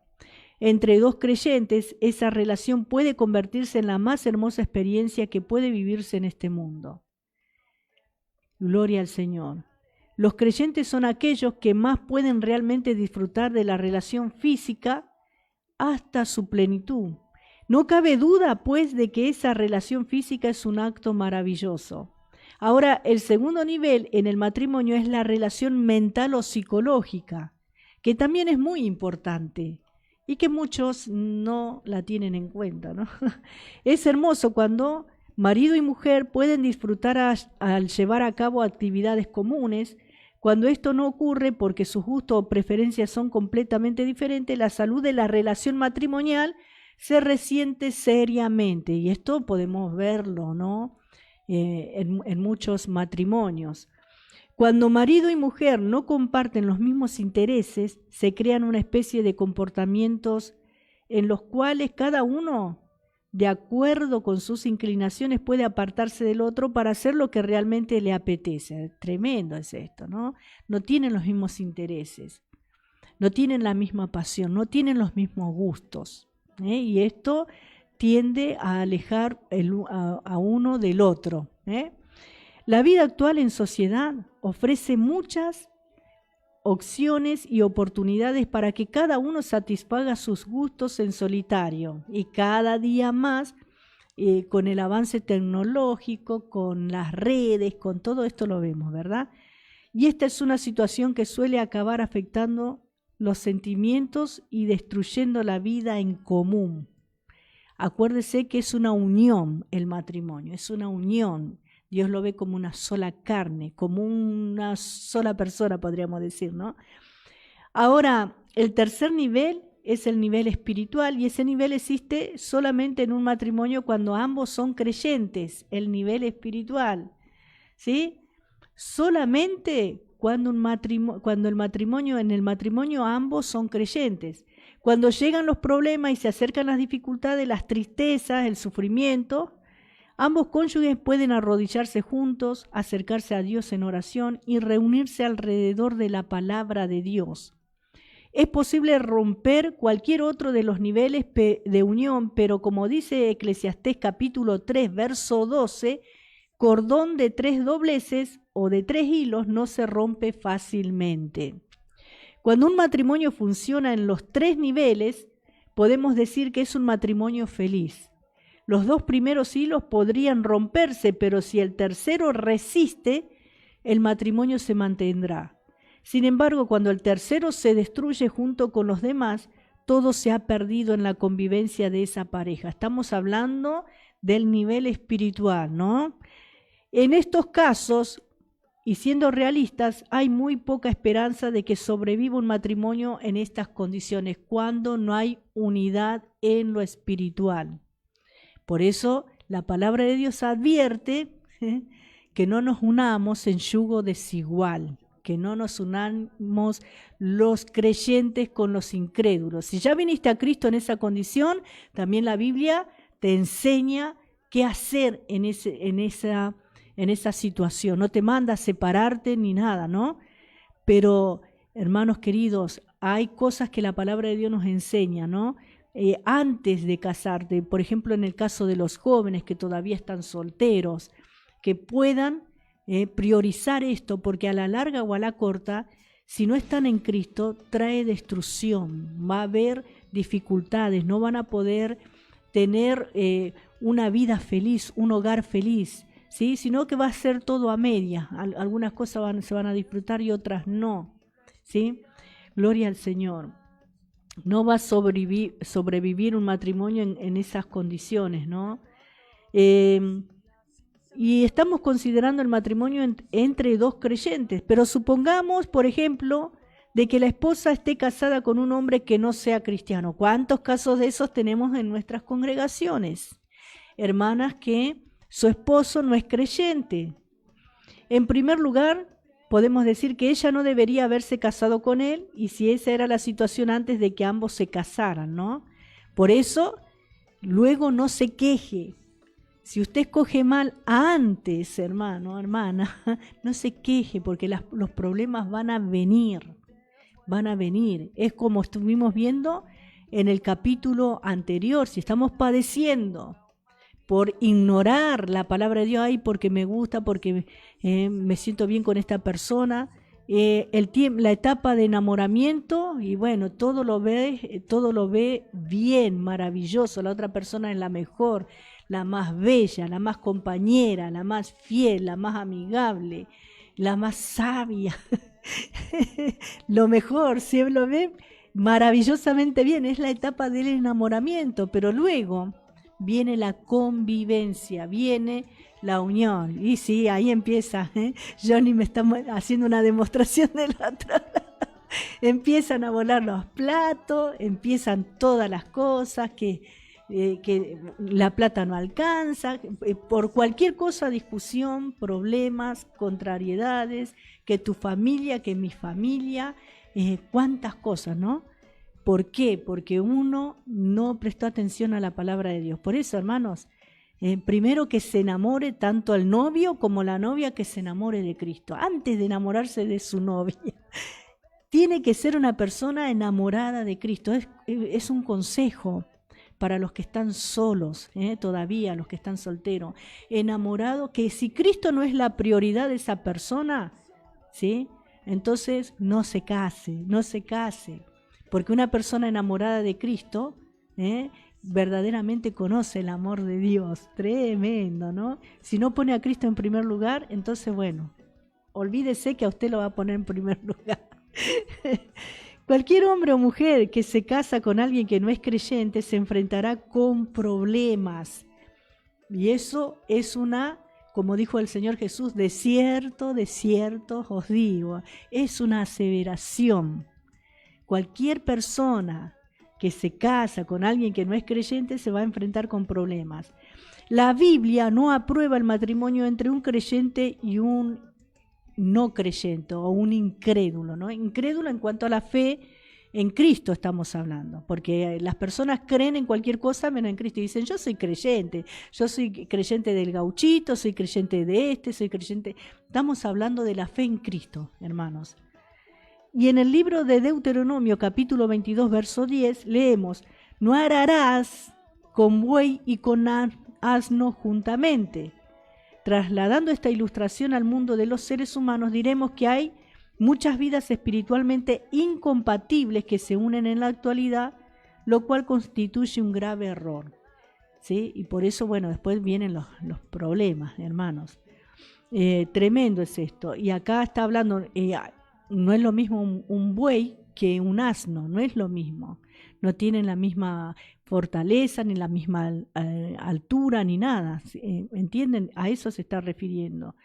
Entre dos creyentes, esa relación puede convertirse en la más hermosa experiencia que puede vivirse en este mundo. Gloria al Señor. Los creyentes son aquellos que más pueden realmente disfrutar de la relación física hasta su plenitud. No cabe duda, pues, de que esa relación física es un acto maravilloso. Ahora, el segundo nivel en el matrimonio es la relación mental o psicológica, que también es muy importante y que muchos no la tienen en cuenta, ¿no? Es hermoso cuando marido y mujer pueden disfrutar al llevar a cabo actividades comunes. Cuando esto no ocurre porque sus gustos o preferencias son completamente diferentes, la salud de la relación matrimonial se resiente seriamente, y esto podemos verlo, ¿no?, en muchos matrimonios. Cuando marido y mujer no comparten los mismos intereses, se crean una especie de comportamientos en los cuales cada uno, de acuerdo con sus inclinaciones, puede apartarse del otro para hacer lo que realmente le apetece. Tremendo es esto, ¿no? No tienen los mismos intereses, no tienen la misma pasión, no tienen los mismos gustos, y esto tiende a alejar a uno del otro. La vida actual en sociedad ofrece muchas opciones y oportunidades para que cada uno satisfaga sus gustos en solitario, y cada día más con el avance tecnológico, con las redes, con todo esto lo vemos, ¿verdad? Y esta es una situación que suele acabar afectando los sentimientos y destruyendo la vida en común. Acuérdese que es una unión el matrimonio, es una unión. Dios lo ve como una sola carne, como una sola persona, podríamos decir, ¿no? Ahora, el tercer nivel es el nivel espiritual, y ese nivel existe solamente en un matrimonio cuando ambos son creyentes, el nivel espiritual, ¿sí? Solamente cuando en el matrimonio ambos son creyentes. Cuando llegan los problemas y se acercan las dificultades, las tristezas, el sufrimiento, ambos cónyuges pueden arrodillarse juntos, acercarse a Dios en oración y reunirse alrededor de la palabra de Dios. Es posible romper cualquier otro de los niveles de unión, pero como dice Eclesiastés capítulo 3, verso 12, cordón de 3 dobleces o de 3 hilos no se rompe fácilmente. Cuando un matrimonio funciona en los 3 niveles, podemos decir que es un matrimonio feliz. Los 2 primeros hilos podrían romperse, pero si el tercero resiste, el matrimonio se mantendrá. Sin embargo, cuando el tercero se destruye junto con los demás, todo se ha perdido en la convivencia de esa pareja. Estamos hablando del nivel espiritual, ¿no? En estos casos, y siendo realistas, hay muy poca esperanza de que sobreviva un matrimonio en estas condiciones, cuando no hay unidad en lo espiritual. Por eso, la palabra de Dios advierte que no nos unamos en yugo desigual, que no nos unamos los creyentes con los incrédulos. Si ya viniste a Cristo en esa condición, también la Biblia te enseña qué hacer en esa situación. No te manda a separarte ni nada, ¿no? Pero, hermanos queridos, hay cosas que la palabra de Dios nos enseña, ¿no? Antes de casarte, por ejemplo, en el caso de los jóvenes que todavía están solteros, que puedan priorizar esto, porque a la larga o a la corta, si no están en Cristo, trae destrucción, va a haber dificultades, no van a poder tener una vida feliz, un hogar feliz, ¿sí? Sino que va a ser todo a media. Algunas cosas se van a disfrutar y otras no, ¿sí? Gloria al Señor. No va a sobrevivir un matrimonio en esas condiciones, ¿no? Y estamos considerando el matrimonio entre 2 creyentes, pero supongamos, por ejemplo, de que la esposa esté casada con un hombre que no sea cristiano. ¿Cuántos casos de esos tenemos en nuestras congregaciones? Hermanas que su esposo no es creyente. En primer lugar, podemos decir que ella no debería haberse casado con él, y si esa era la situación antes de que ambos se casaran, ¿no? Por eso, luego no se queje. Si usted escoge mal antes, hermano, hermana, no se queje, porque los problemas van a venir. Es como estuvimos viendo en el capítulo anterior. Si estamos padeciendo por ignorar la palabra de Dios, ay, porque me gusta, porque me siento bien con esta persona, la etapa de enamoramiento, y bueno, todo lo ve bien, maravilloso, la otra persona es la mejor, la más bella, la más compañera, la más fiel, la más amigable, la más sabia, lo mejor, siempre lo ve maravillosamente bien, es la etapa del enamoramiento, pero luego viene la convivencia, viene la unión, y sí, ahí empieza, Johnny me está haciendo una demostración del otro lado. Empiezan a volar los platos, empiezan todas las cosas que la plata no alcanza, por cualquier cosa, discusión, problemas, contrariedades, que tu familia, que mi familia, cuántas cosas, ¿no? ¿Por qué? Porque uno no prestó atención a la palabra de Dios. Por eso, hermanos, primero que se enamore tanto el novio como la novia, que se enamore de Cristo, antes de enamorarse de su novia. Tiene que ser una persona enamorada de Cristo. Es un consejo para los que están solos, todavía, los que están solteros. Enamorado, que si Cristo no es la prioridad de esa persona, ¿sí? Entonces no se case. Porque una persona enamorada de Cristo, verdaderamente conoce el amor de Dios. Tremendo, ¿no? Si no pone a Cristo en primer lugar, entonces bueno, olvídese que a usted lo va a poner en primer lugar. Cualquier hombre o mujer que se casa con alguien que no es creyente se enfrentará con problemas. Y eso es como dijo el Señor Jesús, de cierto os digo, es una aseveración. Cualquier persona que se casa con alguien que no es creyente se va a enfrentar con problemas. La Biblia no aprueba el matrimonio entre un creyente y un no creyente o un incrédulo, ¿no? Incrédulo en cuanto a la fe en Cristo estamos hablando, porque las personas creen en cualquier cosa menos en Cristo y dicen, yo soy creyente del gauchito, soy creyente de soy creyente. Estamos hablando de la fe en Cristo, hermanos. Y en el libro de Deuteronomio, capítulo 22, verso 10, leemos, no ararás con buey y con asno juntamente. Trasladando esta ilustración al mundo de los seres humanos, diremos que hay muchas vidas espiritualmente incompatibles que se unen en la actualidad, lo cual constituye un grave error. ¿Sí? Y por eso, bueno, después vienen los problemas, hermanos. Tremendo es esto. Y acá está hablando, no es lo mismo un buey que un asno, no es lo mismo. No tienen la misma fortaleza, ni la misma altura, ni nada. ¿Entienden? A eso se está refiriendo.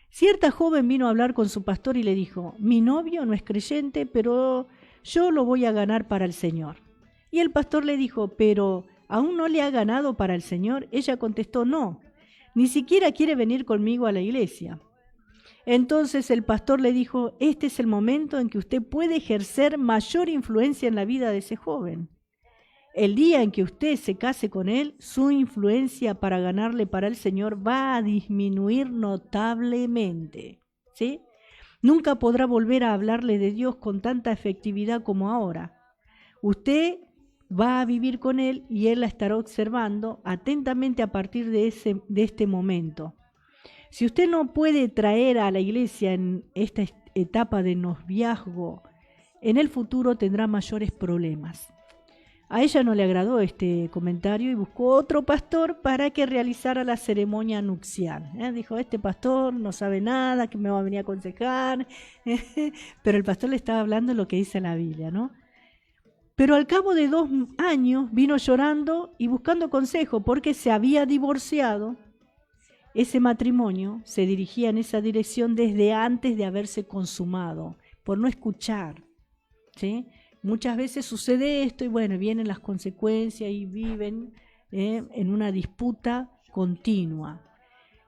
Cierta joven vino a hablar con su pastor y le dijo, mi novio no es creyente, pero yo lo voy a ganar para el Señor. Y el pastor le dijo, pero ¿aún no le ha ganado para el Señor? Ella contestó, no, ni siquiera quiere venir conmigo a la iglesia. Entonces el pastor le dijo, este es el momento en que usted puede ejercer mayor influencia en la vida de ese joven. El día en que usted se case con él, su influencia para ganarle para el Señor va a disminuir notablemente, ¿sí? Nunca podrá volver a hablarle de Dios con tanta efectividad como ahora. Usted va a vivir con él y él la estará observando atentamente a partir de este momento. Si usted no puede traer a la iglesia en esta etapa de noviazgo, en el futuro tendrá mayores problemas. A ella no le agradó este comentario y buscó otro pastor para que realizara la ceremonia nupcial. Dijo, este pastor no sabe nada, que me va a venir a aconsejar. Pero el pastor le estaba hablando lo que dice la Biblia, ¿no? Pero al cabo de 2 años vino llorando y buscando consejo porque se había divorciado. Ese matrimonio se dirigía en esa dirección desde antes de haberse consumado, por no escuchar, ¿sí? Muchas veces sucede esto y bueno, vienen las consecuencias y viven en una disputa continua,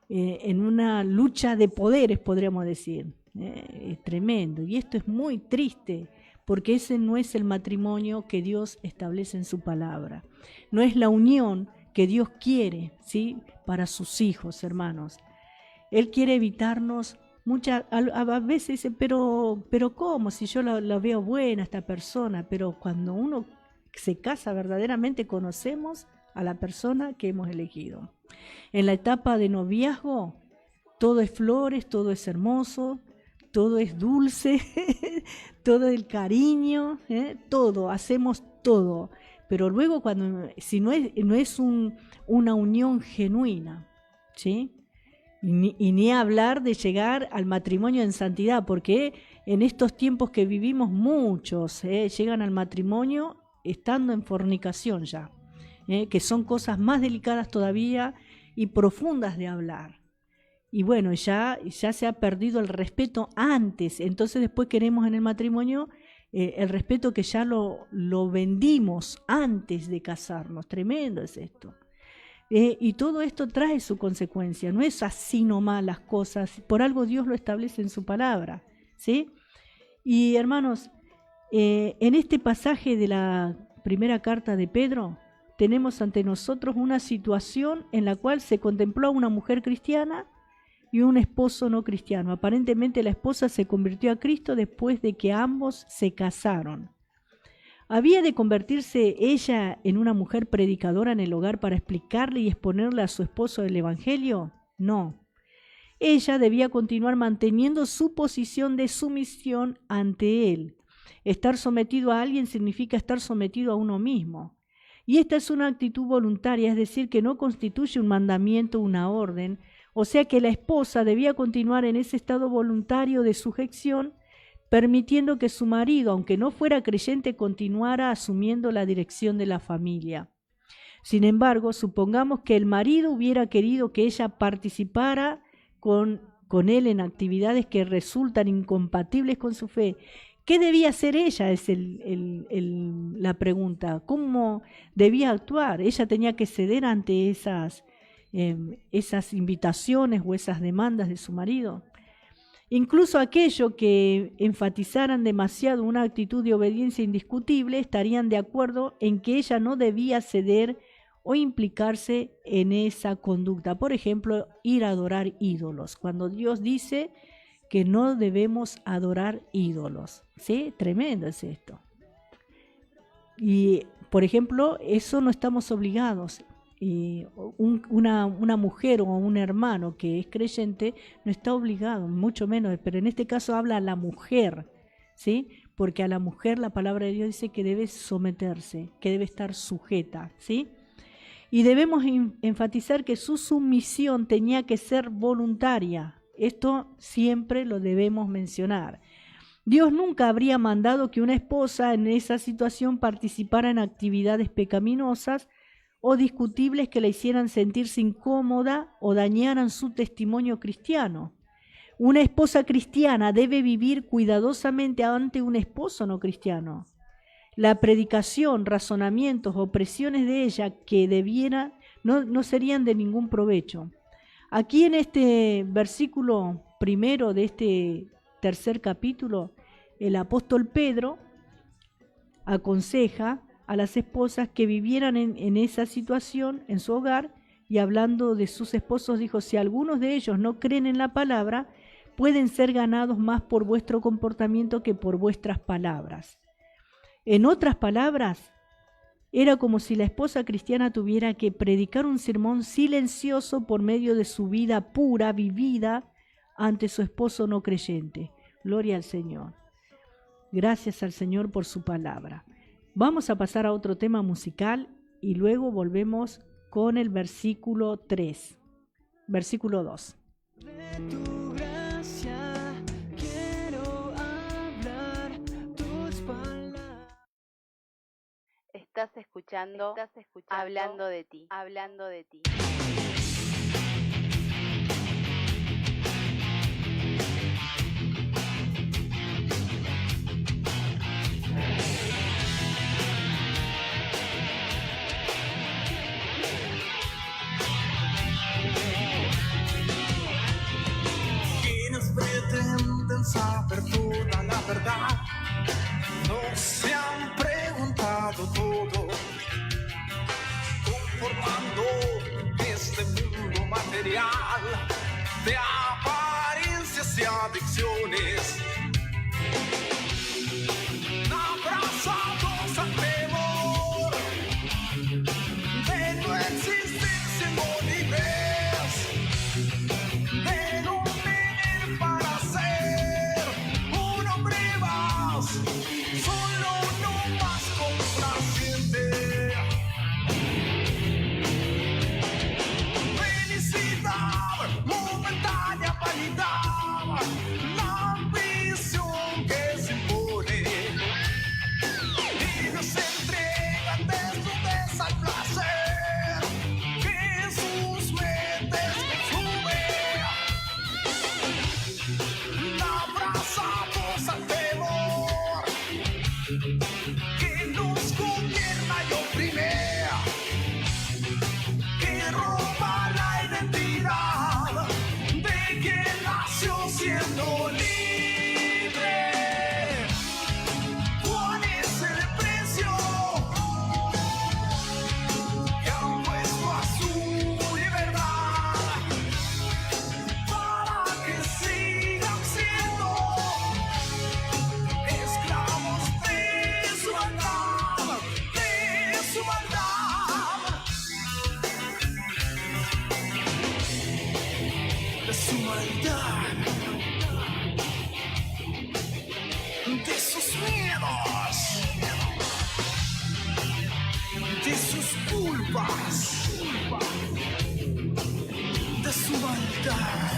en una lucha de poderes, podríamos decir. Es tremendo. Y esto es muy triste, porque ese no es el matrimonio que Dios establece en su palabra. No es la unión que Dios quiere, ¿sí?, para sus hijos, hermanos. Él quiere evitarnos. A veces dice, pero ¿cómo? Si yo la veo buena esta persona, pero cuando uno se casa verdaderamente conocemos a la persona que hemos elegido. En la etapa de noviazgo todo es flores, todo es hermoso, todo es dulce, todo el cariño, todo, hacemos todo. Pero luego si no es una unión genuina, ¿sí? Y ni hablar de llegar al matrimonio en santidad, porque en estos tiempos que vivimos muchos llegan al matrimonio estando en fornicación ya, que son cosas más delicadas todavía y profundas de hablar. Y bueno, ya se ha perdido el respeto antes, entonces después queremos en el matrimonio el respeto que ya lo vendimos antes de casarnos. Tremendo es esto. Y todo esto trae su consecuencia, no es así nomás las cosas, por algo Dios lo establece en su palabra, ¿sí? Y hermanos, en este pasaje de la primera carta de Pedro, tenemos ante nosotros una situación en la cual se contempló a una mujer cristiana y un esposo no cristiano. Aparentemente la esposa se convirtió a Cristo después de que ambos se casaron. ¿Había de convertirse ella en una mujer predicadora en el hogar para explicarle y exponerle a su esposo el Evangelio? No. Ella debía continuar manteniendo su posición de sumisión ante él. Estar sometido a alguien significa estar sometido a uno mismo. Y esta es una actitud voluntaria, es decir, que no constituye un mandamiento, una orden. O sea que la esposa debía continuar en ese estado voluntario de sujeción, permitiendo que su marido, aunque no fuera creyente, continuara asumiendo la dirección de la familia. Sin embargo, supongamos que el marido hubiera querido que ella participara con él en actividades que resultan incompatibles con su fe. ¿Qué debía hacer ella? Es la pregunta. ¿Cómo debía actuar? Ella tenía que ceder ante esas invitaciones o esas demandas de su marido. Incluso aquello que enfatizaran demasiado una actitud de obediencia indiscutible estarían de acuerdo en que ella no debía ceder o implicarse en esa conducta. Por ejemplo, ir a adorar ídolos, cuando Dios dice que no debemos adorar ídolos. ¿Sí? Tremendo es esto. Y, por ejemplo, eso no estamos obligados. Y una mujer o un hermano que es creyente no está obligado, mucho menos, pero en este caso habla a la mujer, ¿sí? Porque a la mujer la palabra de Dios dice que debe someterse, que debe estar sujeta, ¿sí? Y debemos enfatizar que su sumisión tenía que ser voluntaria. Esto siempre lo debemos mencionar. Dios nunca habría mandado que una esposa en esa situación participara en actividades pecaminosas o discutibles que la hicieran sentirse incómoda o dañaran su testimonio cristiano. Una esposa cristiana debe vivir cuidadosamente ante un esposo no cristiano. La predicación, razonamientos o presiones de ella que debiera no serían de ningún provecho. Aquí en este versículo primero de este tercer capítulo, el apóstol Pedro aconseja a las esposas que vivieran en esa situación en su hogar, y hablando de sus esposos dijo: si algunos de ellos no creen en la palabra, pueden ser ganados más por vuestro comportamiento que por vuestras palabras. En otras palabras, era como si la esposa cristiana tuviera que predicar un sermón silencioso por medio de su vida pura, vivida ante su esposo no creyente. Gloria al Señor. Gracias al Señor por su palabra. Vamos a pasar a otro tema musical y luego volvemos con el versículo 3. Versículo 2. De tu gracia quiero hablar tus palabras. Estás escuchando Hablando de ti. Hablando de ti. Quienes pretenden saber toda la verdad no se han preguntado todo, conformando este mundo material de apariencias y adicciones, abrazados al temor de no existir siendo libres, de no vivir para ser un hombre más, solo uno más complaciente. Felicidad momentánea, vanidad, la ambición que se impone. Ellos se entregan desnudes al placer que sus mentes consumen, abrazados al temor que nos gobierna y oprime, que roba la identidad de quien nació siendo libre. ¿Cuál es el precio que han puesto a su libertad para que sigan siendo esclavos de su maldad, de su maldad, de su maldad, de sus miedos, de sus culpas, de su maldad?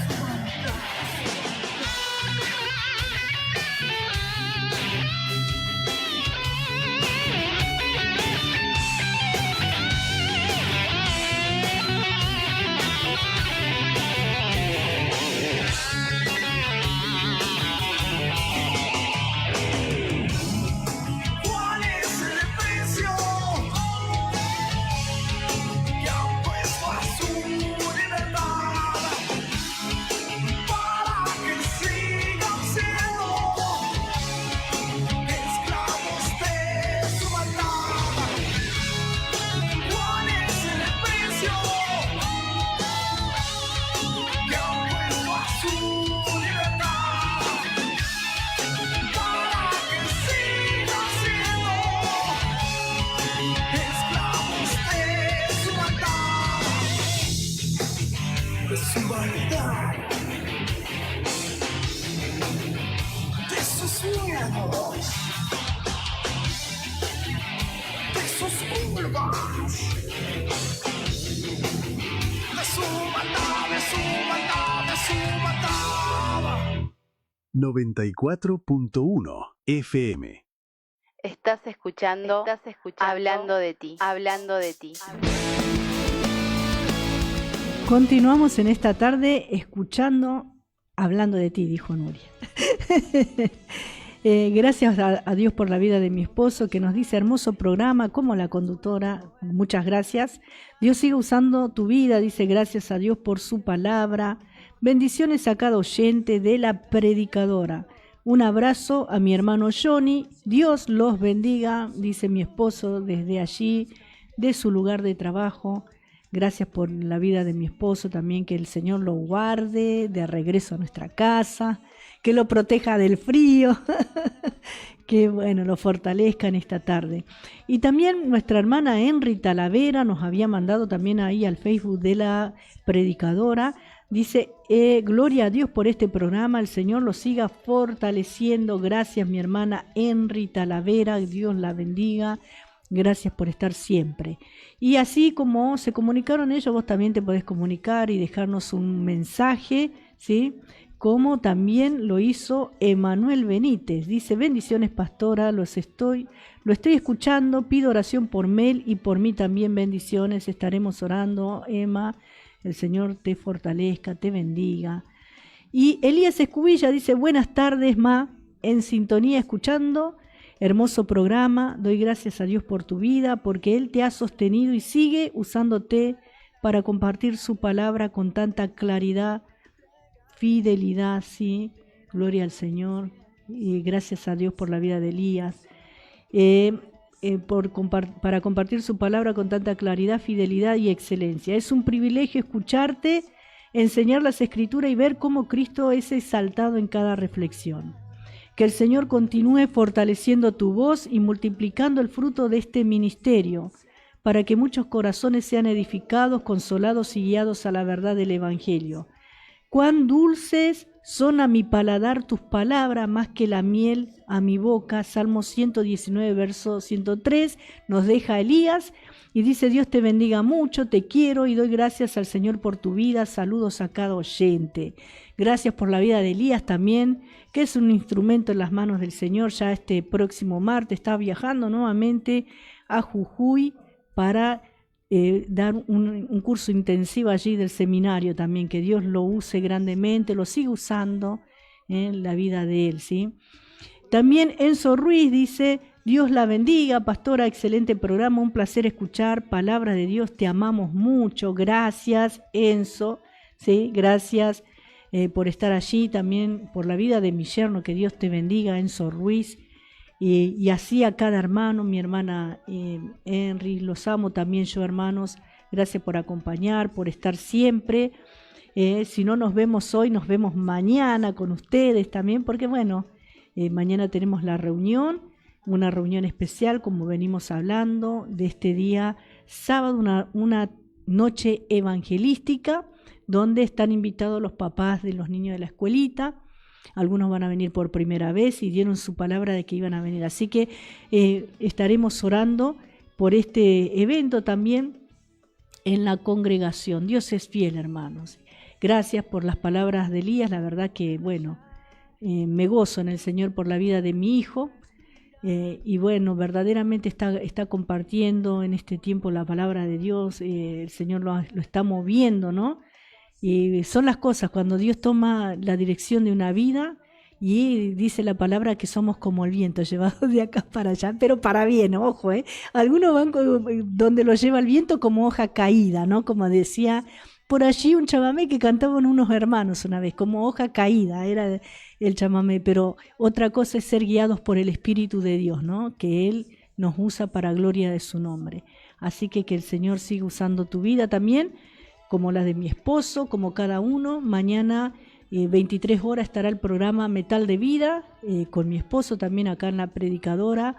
su maldad, de sus miedos, de sus curvas, de su maldad, de su maldad, de su maldad. 94.1 FM. Estás escuchando Hablando de ti, hablando de ti. Continuamos en esta tarde escuchando, hablando de ti, dijo Nuria. Gracias a Dios por la vida de mi esposo, que nos dice hermoso programa, como la conductora, muchas gracias. Dios siga usando tu vida, dice gracias a Dios por su palabra. Bendiciones a cada oyente de la predicadora. Un abrazo a mi hermano Johnny, Dios los bendiga, dice mi esposo desde allí, de su lugar de trabajo. Gracias por la vida de mi esposo también, que el Señor lo guarde de regreso a nuestra casa, que lo proteja del frío, que bueno, lo fortalezca en esta tarde. Y también nuestra hermana Henry Talavera nos había mandado también ahí al Facebook de la predicadora, dice, gloria a Dios por este programa, el Señor lo siga fortaleciendo. Gracias mi hermana Henry Talavera, Dios la bendiga. Gracias por estar siempre. Y así como se comunicaron ellos, vos también te podés comunicar y dejarnos un mensaje, ¿sí? Como también lo hizo Emanuel Benítez. Dice, bendiciones pastora, lo estoy escuchando, pido oración por Mel y por mí también bendiciones. Estaremos orando, Emma, el Señor te fortalezca, te bendiga. Y Elías Escubilla dice, buenas tardes, Ma, en sintonía escuchando. Hermoso programa, doy gracias a Dios por tu vida, porque Él te ha sostenido y sigue usándote para compartir su palabra con tanta claridad, fidelidad, sí, gloria al Señor, y gracias a Dios por la vida de Elías, para compartir su palabra con tanta claridad, fidelidad y excelencia. Es un privilegio escucharte, enseñar las Escrituras y ver cómo Cristo es exaltado en cada reflexión. Que el Señor continúe fortaleciendo tu voz y multiplicando el fruto de este ministerio, para que muchos corazones sean edificados, consolados y guiados a la verdad del Evangelio. Cuán dulces son a mi paladar tus palabras, más que la miel a mi boca. Salmo 119, verso 103, nos deja Elías y dice, Dios te bendiga mucho, te quiero y doy gracias al Señor por tu vida. Saludos a cada oyente. Gracias por la vida de Elías también, que es un instrumento en las manos del Señor. Ya este próximo martes está viajando nuevamente a Jujuy para dar un curso intensivo allí del seminario también, que Dios lo use grandemente, lo sigue usando en la vida de él, ¿sí? También Enzo Ruiz dice, Dios la bendiga, pastora, excelente programa, un placer escuchar palabras de Dios, te amamos mucho. Gracias, Enzo, ¿sí? Gracias por estar allí, también por la vida de mi yerno, que Dios te bendiga, Enzo Ruiz. Y así a cada hermano, mi hermana Henry, los amo también yo, hermanos. Gracias por acompañar, por estar siempre. Si no nos vemos hoy, nos vemos mañana con ustedes también, porque bueno, mañana tenemos la reunión, una reunión especial, como venimos hablando, de este día sábado, una noche evangelística, donde están invitados los papás de los niños de la escuelita. Algunos van a venir por primera vez y dieron su palabra de que iban a venir. Así que estaremos orando por este evento también en la congregación. Dios es fiel, hermanos. Gracias por las palabras de Elías. La verdad que, bueno, me gozo en el Señor por la vida de mi hijo. Y bueno, verdaderamente está compartiendo en este tiempo la palabra de Dios. El Señor lo está moviendo, ¿no? Y son las cosas cuando Dios toma la dirección de una vida y dice la palabra que somos como el viento, llevados de acá para allá, pero para bien, ojo, algunos van donde lo lleva el viento como hoja caída, ¿no? Como decía por allí un chamamé que cantaban unos hermanos una vez, como hoja caída, era el chamamé, pero otra cosa es ser guiados por el Espíritu de Dios, ¿no? Que Él nos usa para gloria de su nombre. Así que el Señor siga usando tu vida también, como la de mi esposo, como cada uno. Mañana 23 horas estará el programa Metal de Vida, con mi esposo también acá en la predicadora,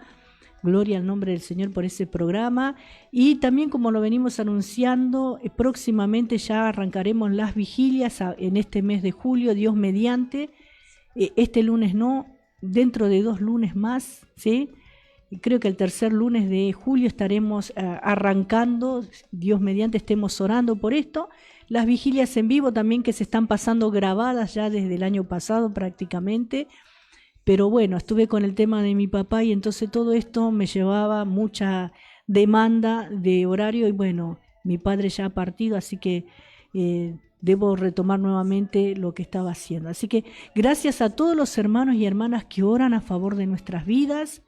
Gloria al nombre del Señor por ese programa. Y también, como lo venimos anunciando, próximamente ya arrancaremos las vigilias en este mes de julio, Dios mediante. Este lunes no, dentro de 2 lunes más, ¿sí? Creo que el tercer lunes de julio estaremos arrancando, Dios mediante, estemos orando por esto. Las vigilias en vivo también, que se están pasando grabadas ya desde el año pasado prácticamente. Pero bueno, estuve con el tema de mi papá y entonces todo esto me llevaba mucha demanda de horario y bueno, mi padre ya ha partido, así que debo retomar nuevamente lo que estaba haciendo. Así que gracias a todos los hermanos y hermanas que oran a favor de nuestras vidas,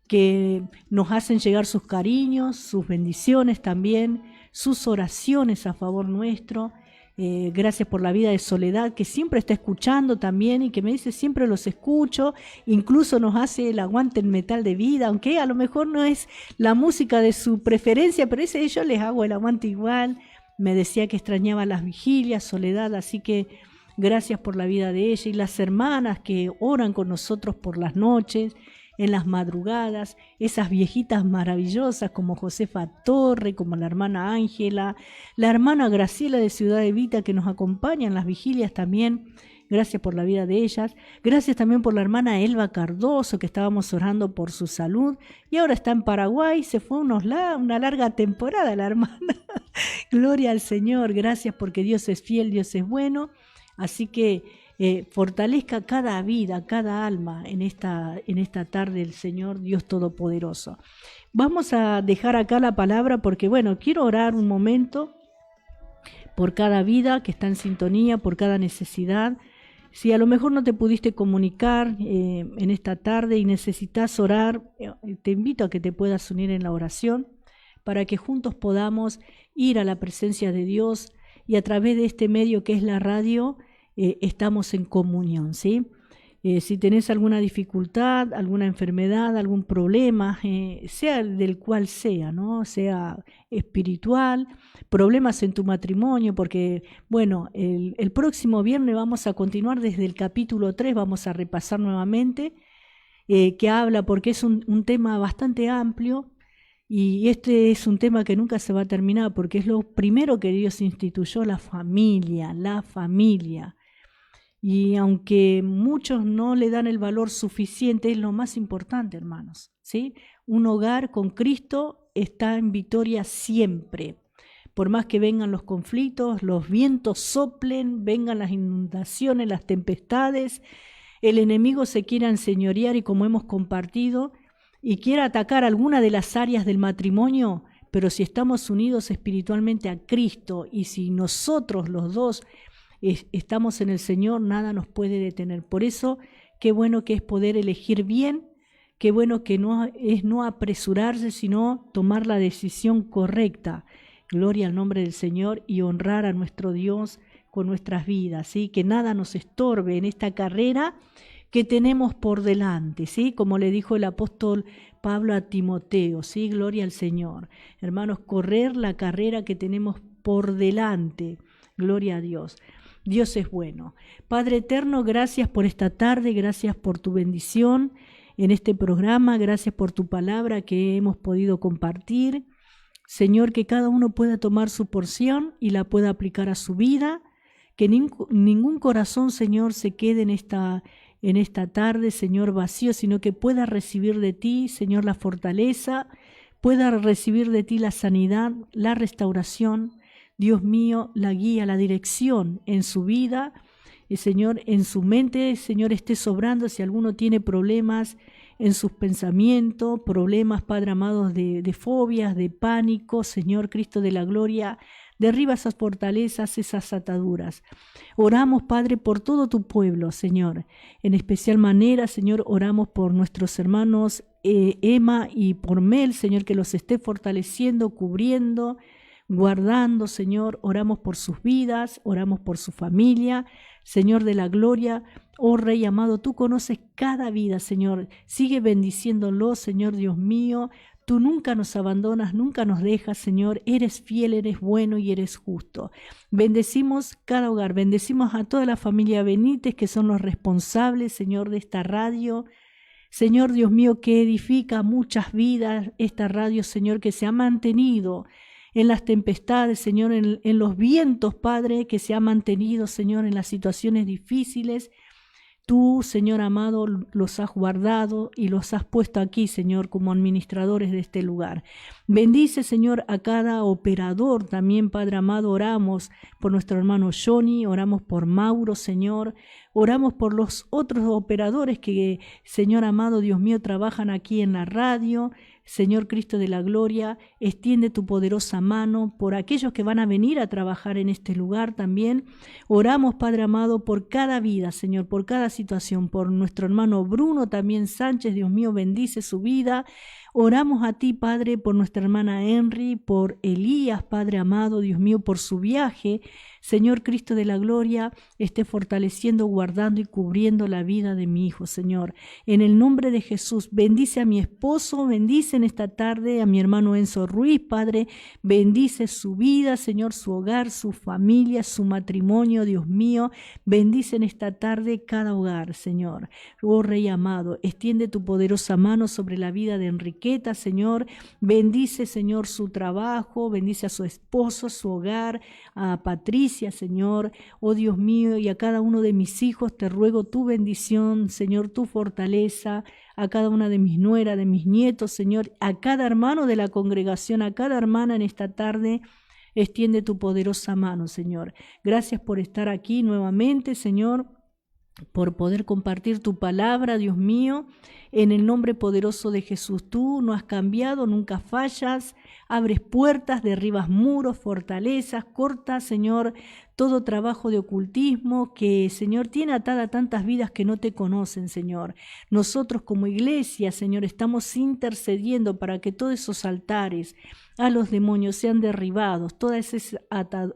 que nos hacen llegar sus cariños, sus bendiciones también, sus oraciones a favor nuestro. Gracias por la vida de Soledad, que siempre está escuchando también y que me dice siempre los escucho, incluso nos hace el aguante en metal de vida, aunque a lo mejor no es la música de su preferencia, pero ese yo les hago el aguante igual. Me decía que extrañaba las vigilias, Soledad, así que gracias por la vida de ella y las hermanas que oran con nosotros por las noches, en las madrugadas, esas viejitas maravillosas como Josefa Torre, como la hermana Ángela, la hermana Graciela de Ciudad Evita que nos acompaña en las vigilias también. Gracias por la vida de ellas. Gracias también por la hermana Elba Cardoso, que estábamos orando por su salud. Y ahora está en Paraguay, se fue una larga temporada la hermana. Gloria al Señor, gracias porque Dios es fiel, Dios es bueno. Así que fortalezca cada vida, cada alma en esta tarde el Señor Dios Todopoderoso. Vamos a dejar acá la palabra porque, bueno, quiero orar un momento por cada vida que está en sintonía, por cada necesidad. Si a lo mejor no te pudiste comunicar en esta tarde y necesitas orar, te invito a que te puedas unir en la oración para que juntos podamos ir a la presencia de Dios y a través de este medio que es la radio, estamos en comunión, ¿sí? Si tenés alguna dificultad, alguna enfermedad, algún problema, sea del cual sea, ¿no? Sea espiritual, problemas en tu matrimonio, porque, bueno, el próximo viernes vamos a continuar desde el capítulo 3, vamos a repasar nuevamente, que habla, porque es un tema bastante amplio, y este es un tema que nunca se va a terminar, porque es lo primero que Dios instituyó, la familia. Y aunque muchos no le dan el valor suficiente, es lo más importante, hermanos, ¿sí? Un hogar con Cristo está en victoria siempre. Por más que vengan los conflictos, los vientos soplen, vengan las inundaciones, las tempestades, el enemigo se quiera enseñorear y como hemos compartido, y quiera atacar alguna de las áreas del matrimonio, pero si estamos unidos espiritualmente a Cristo y si nosotros los dos estamos en el Señor, nada nos puede detener. Por eso, qué bueno que es poder elegir bien, qué bueno que no apresurarse, sino tomar la decisión correcta. Gloria al nombre del Señor y honrar a nuestro Dios con nuestras vidas, ¿sí? Que nada nos estorbe en esta carrera que tenemos por delante, ¿sí? Como le dijo el apóstol Pablo a Timoteo, ¿sí? Gloria al Señor. Hermanos, correr la carrera que tenemos por delante. Gloria a Dios. Dios es bueno. Padre eterno, gracias por esta tarde, gracias por tu bendición en este programa, gracias por tu palabra que hemos podido compartir. Señor, que cada uno pueda tomar su porción y la pueda aplicar a su vida, que ningún corazón, Señor, se quede en esta tarde, Señor, vacío, sino que pueda recibir de ti, Señor, la fortaleza, pueda recibir de ti la sanidad, la restauración, Dios mío, la guía, la dirección en su vida, Señor, en su mente, Señor, esté sobrando si alguno tiene problemas en sus pensamientos, problemas, Padre amado, de fobias, de pánico, Señor Cristo de la gloria, derriba esas fortalezas, esas ataduras. Oramos, Padre, por todo tu pueblo, Señor. En especial manera, Señor, oramos por nuestros hermanos Emma y por Mel, Señor, que los esté fortaleciendo, cubriendo, guardando, Señor. Oramos por sus vidas, oramos por su familia, Señor de la gloria. Oh Rey amado, tú conoces cada vida, Señor. Sigue bendiciéndolo, Señor Dios mío. Tú nunca nos abandonas, nunca nos dejas, Señor. Eres fiel, eres bueno y eres justo. Bendecimos cada hogar, bendecimos a toda la familia Benítez, que son los responsables, Señor, de esta radio. Señor Dios mío, que edifica muchas vidas, esta radio, Señor, que se ha mantenido en las tempestades, Señor, en los vientos, Padre, que se ha mantenido, Señor, en las situaciones difíciles. Tú, Señor amado, los has guardado y los has puesto aquí, Señor, como administradores de este lugar. Bendice, Señor, a cada operador también, Padre amado. Oramos por nuestro hermano Johnny, oramos por Mauro, Señor. Oramos por los otros operadores que, Señor amado, Dios mío, trabajan aquí en la radio. Señor Cristo de la Gloria, extiende tu poderosa mano por aquellos que van a venir a trabajar en este lugar también. Oramos, Padre amado, por cada vida, Señor, por cada situación, por nuestro hermano Bruno también Sánchez, Dios mío, bendice su vida. Oramos a ti, Padre, por nuestra hermana Henry, por Elías, Padre amado, Dios mío, por su viaje. Señor Cristo de la Gloria, esté fortaleciendo, guardando y cubriendo la vida de mi hijo, Señor. En el nombre de Jesús, bendice a mi esposo, bendice en esta tarde a mi hermano Enzo Ruiz, Padre. Bendice su vida, Señor, su hogar, su familia, su matrimonio, Dios mío. Bendice en esta tarde cada hogar, Señor. Oh Rey amado, extiende tu poderosa mano sobre la vida de Enriqueta, Señor. Bendice, Señor, su trabajo, bendice a su esposo, su hogar, a Patricia, Señor. Oh Dios mío, y a cada uno de mis hijos te ruego tu bendición, Señor, tu fortaleza, a cada una de mis nueras, de mis nietos, Señor, a cada hermano de la congregación, a cada hermana en esta tarde. Extiende tu poderosa mano, Señor. Gracias por estar aquí nuevamente, Señor, por poder compartir tu palabra, Dios mío, en el nombre poderoso de Jesús. Tú no has cambiado, nunca fallas, abres puertas, derribas muros, fortalezas, cortas, Señor, todo trabajo de ocultismo que, Señor, tiene atada tantas vidas que no te conocen, Señor. Nosotros como iglesia, Señor, estamos intercediendo para que todos esos altares a los demonios sean derribados, todas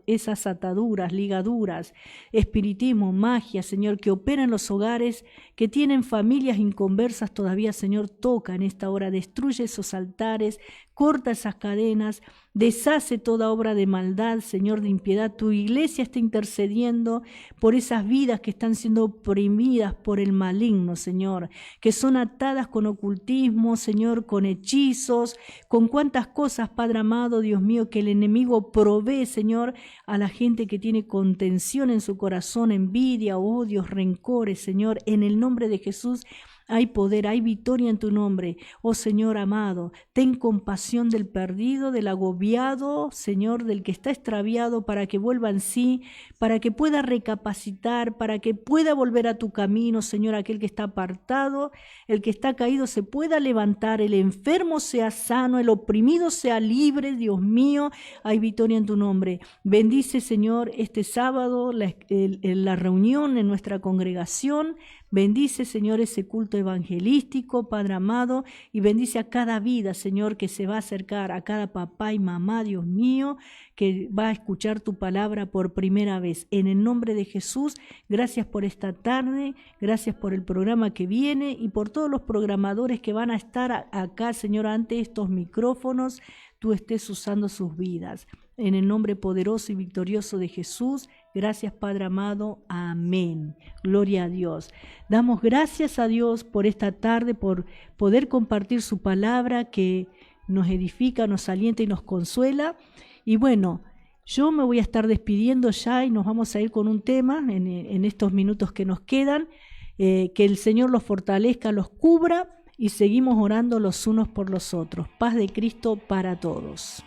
esas ataduras, ligaduras, espiritismo, magia, Señor, que operan en los hogares, que tienen familias inconversas todavía, Señor, toca en esta hora, destruye esos altares, corta esas cadenas, deshace toda obra de maldad, Señor, de impiedad. Tu iglesia está intercediendo por esas vidas que están siendo oprimidas por el maligno, Señor, que son atadas con ocultismo, Señor, con hechizos, con cuantas cosas, Padre amado, Dios mío, que el enemigo provee, Señor, a la gente que tiene contención en su corazón, envidia, odios, rencores, Señor, en el nombre de Jesús. Hay poder, hay victoria en tu nombre. Oh Señor amado, ten compasión del perdido, del agobiado, Señor, del que está extraviado, para que vuelva en sí, para que pueda recapacitar, para que pueda volver a tu camino, Señor. Aquel que está apartado, el que está caído se pueda levantar, el enfermo sea sano, el oprimido sea libre, Dios mío. Hay victoria en tu nombre. Bendice, Señor, este sábado la reunión en nuestra congregación. Bendice, Señor, ese culto evangelístico, Padre amado, y bendice a cada vida, Señor, que se va a acercar, a cada papá y mamá, Dios mío, que va a escuchar tu palabra por primera vez. En el nombre de Jesús, gracias por esta tarde, gracias por el programa que viene y por todos los programadores que van a estar acá, Señor, ante estos micrófonos. Tú estés usando sus vidas. En el nombre poderoso y victorioso de Jesús, gracias, Padre amado. Amén. Gloria a Dios. Damos gracias a Dios por esta tarde, por poder compartir su palabra que nos edifica, nos alienta y nos consuela. Y bueno, yo me voy a estar despidiendo ya y nos vamos a ir con un tema en estos minutos que nos quedan. Que el Señor los fortalezca, los cubra y seguimos orando los unos por los otros. Paz de Cristo para todos.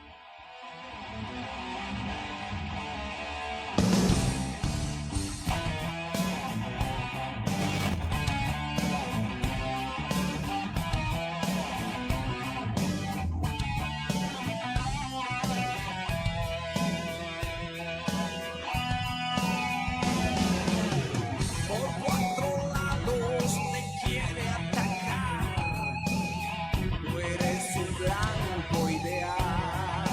Blanco ideal.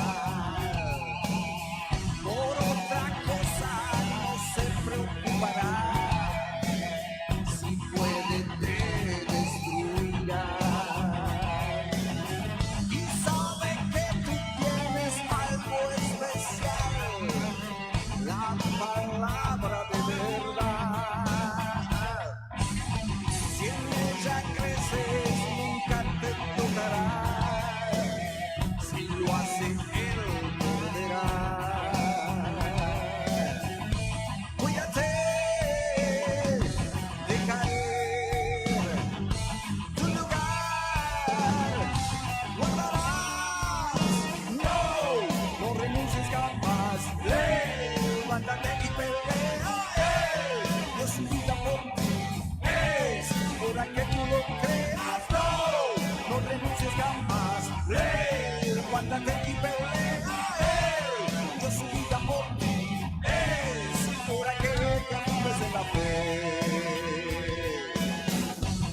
levántate y pelea, dio su vida por ti, hora que tú lo creas, no renuncies jamás, levántate y pelea, dio su vida por ti, hora que te afirmes en la fe.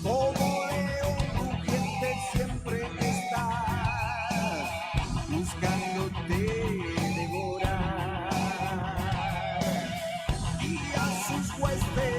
Como león rugiente siempre está buscándote devorar, y a sus huestes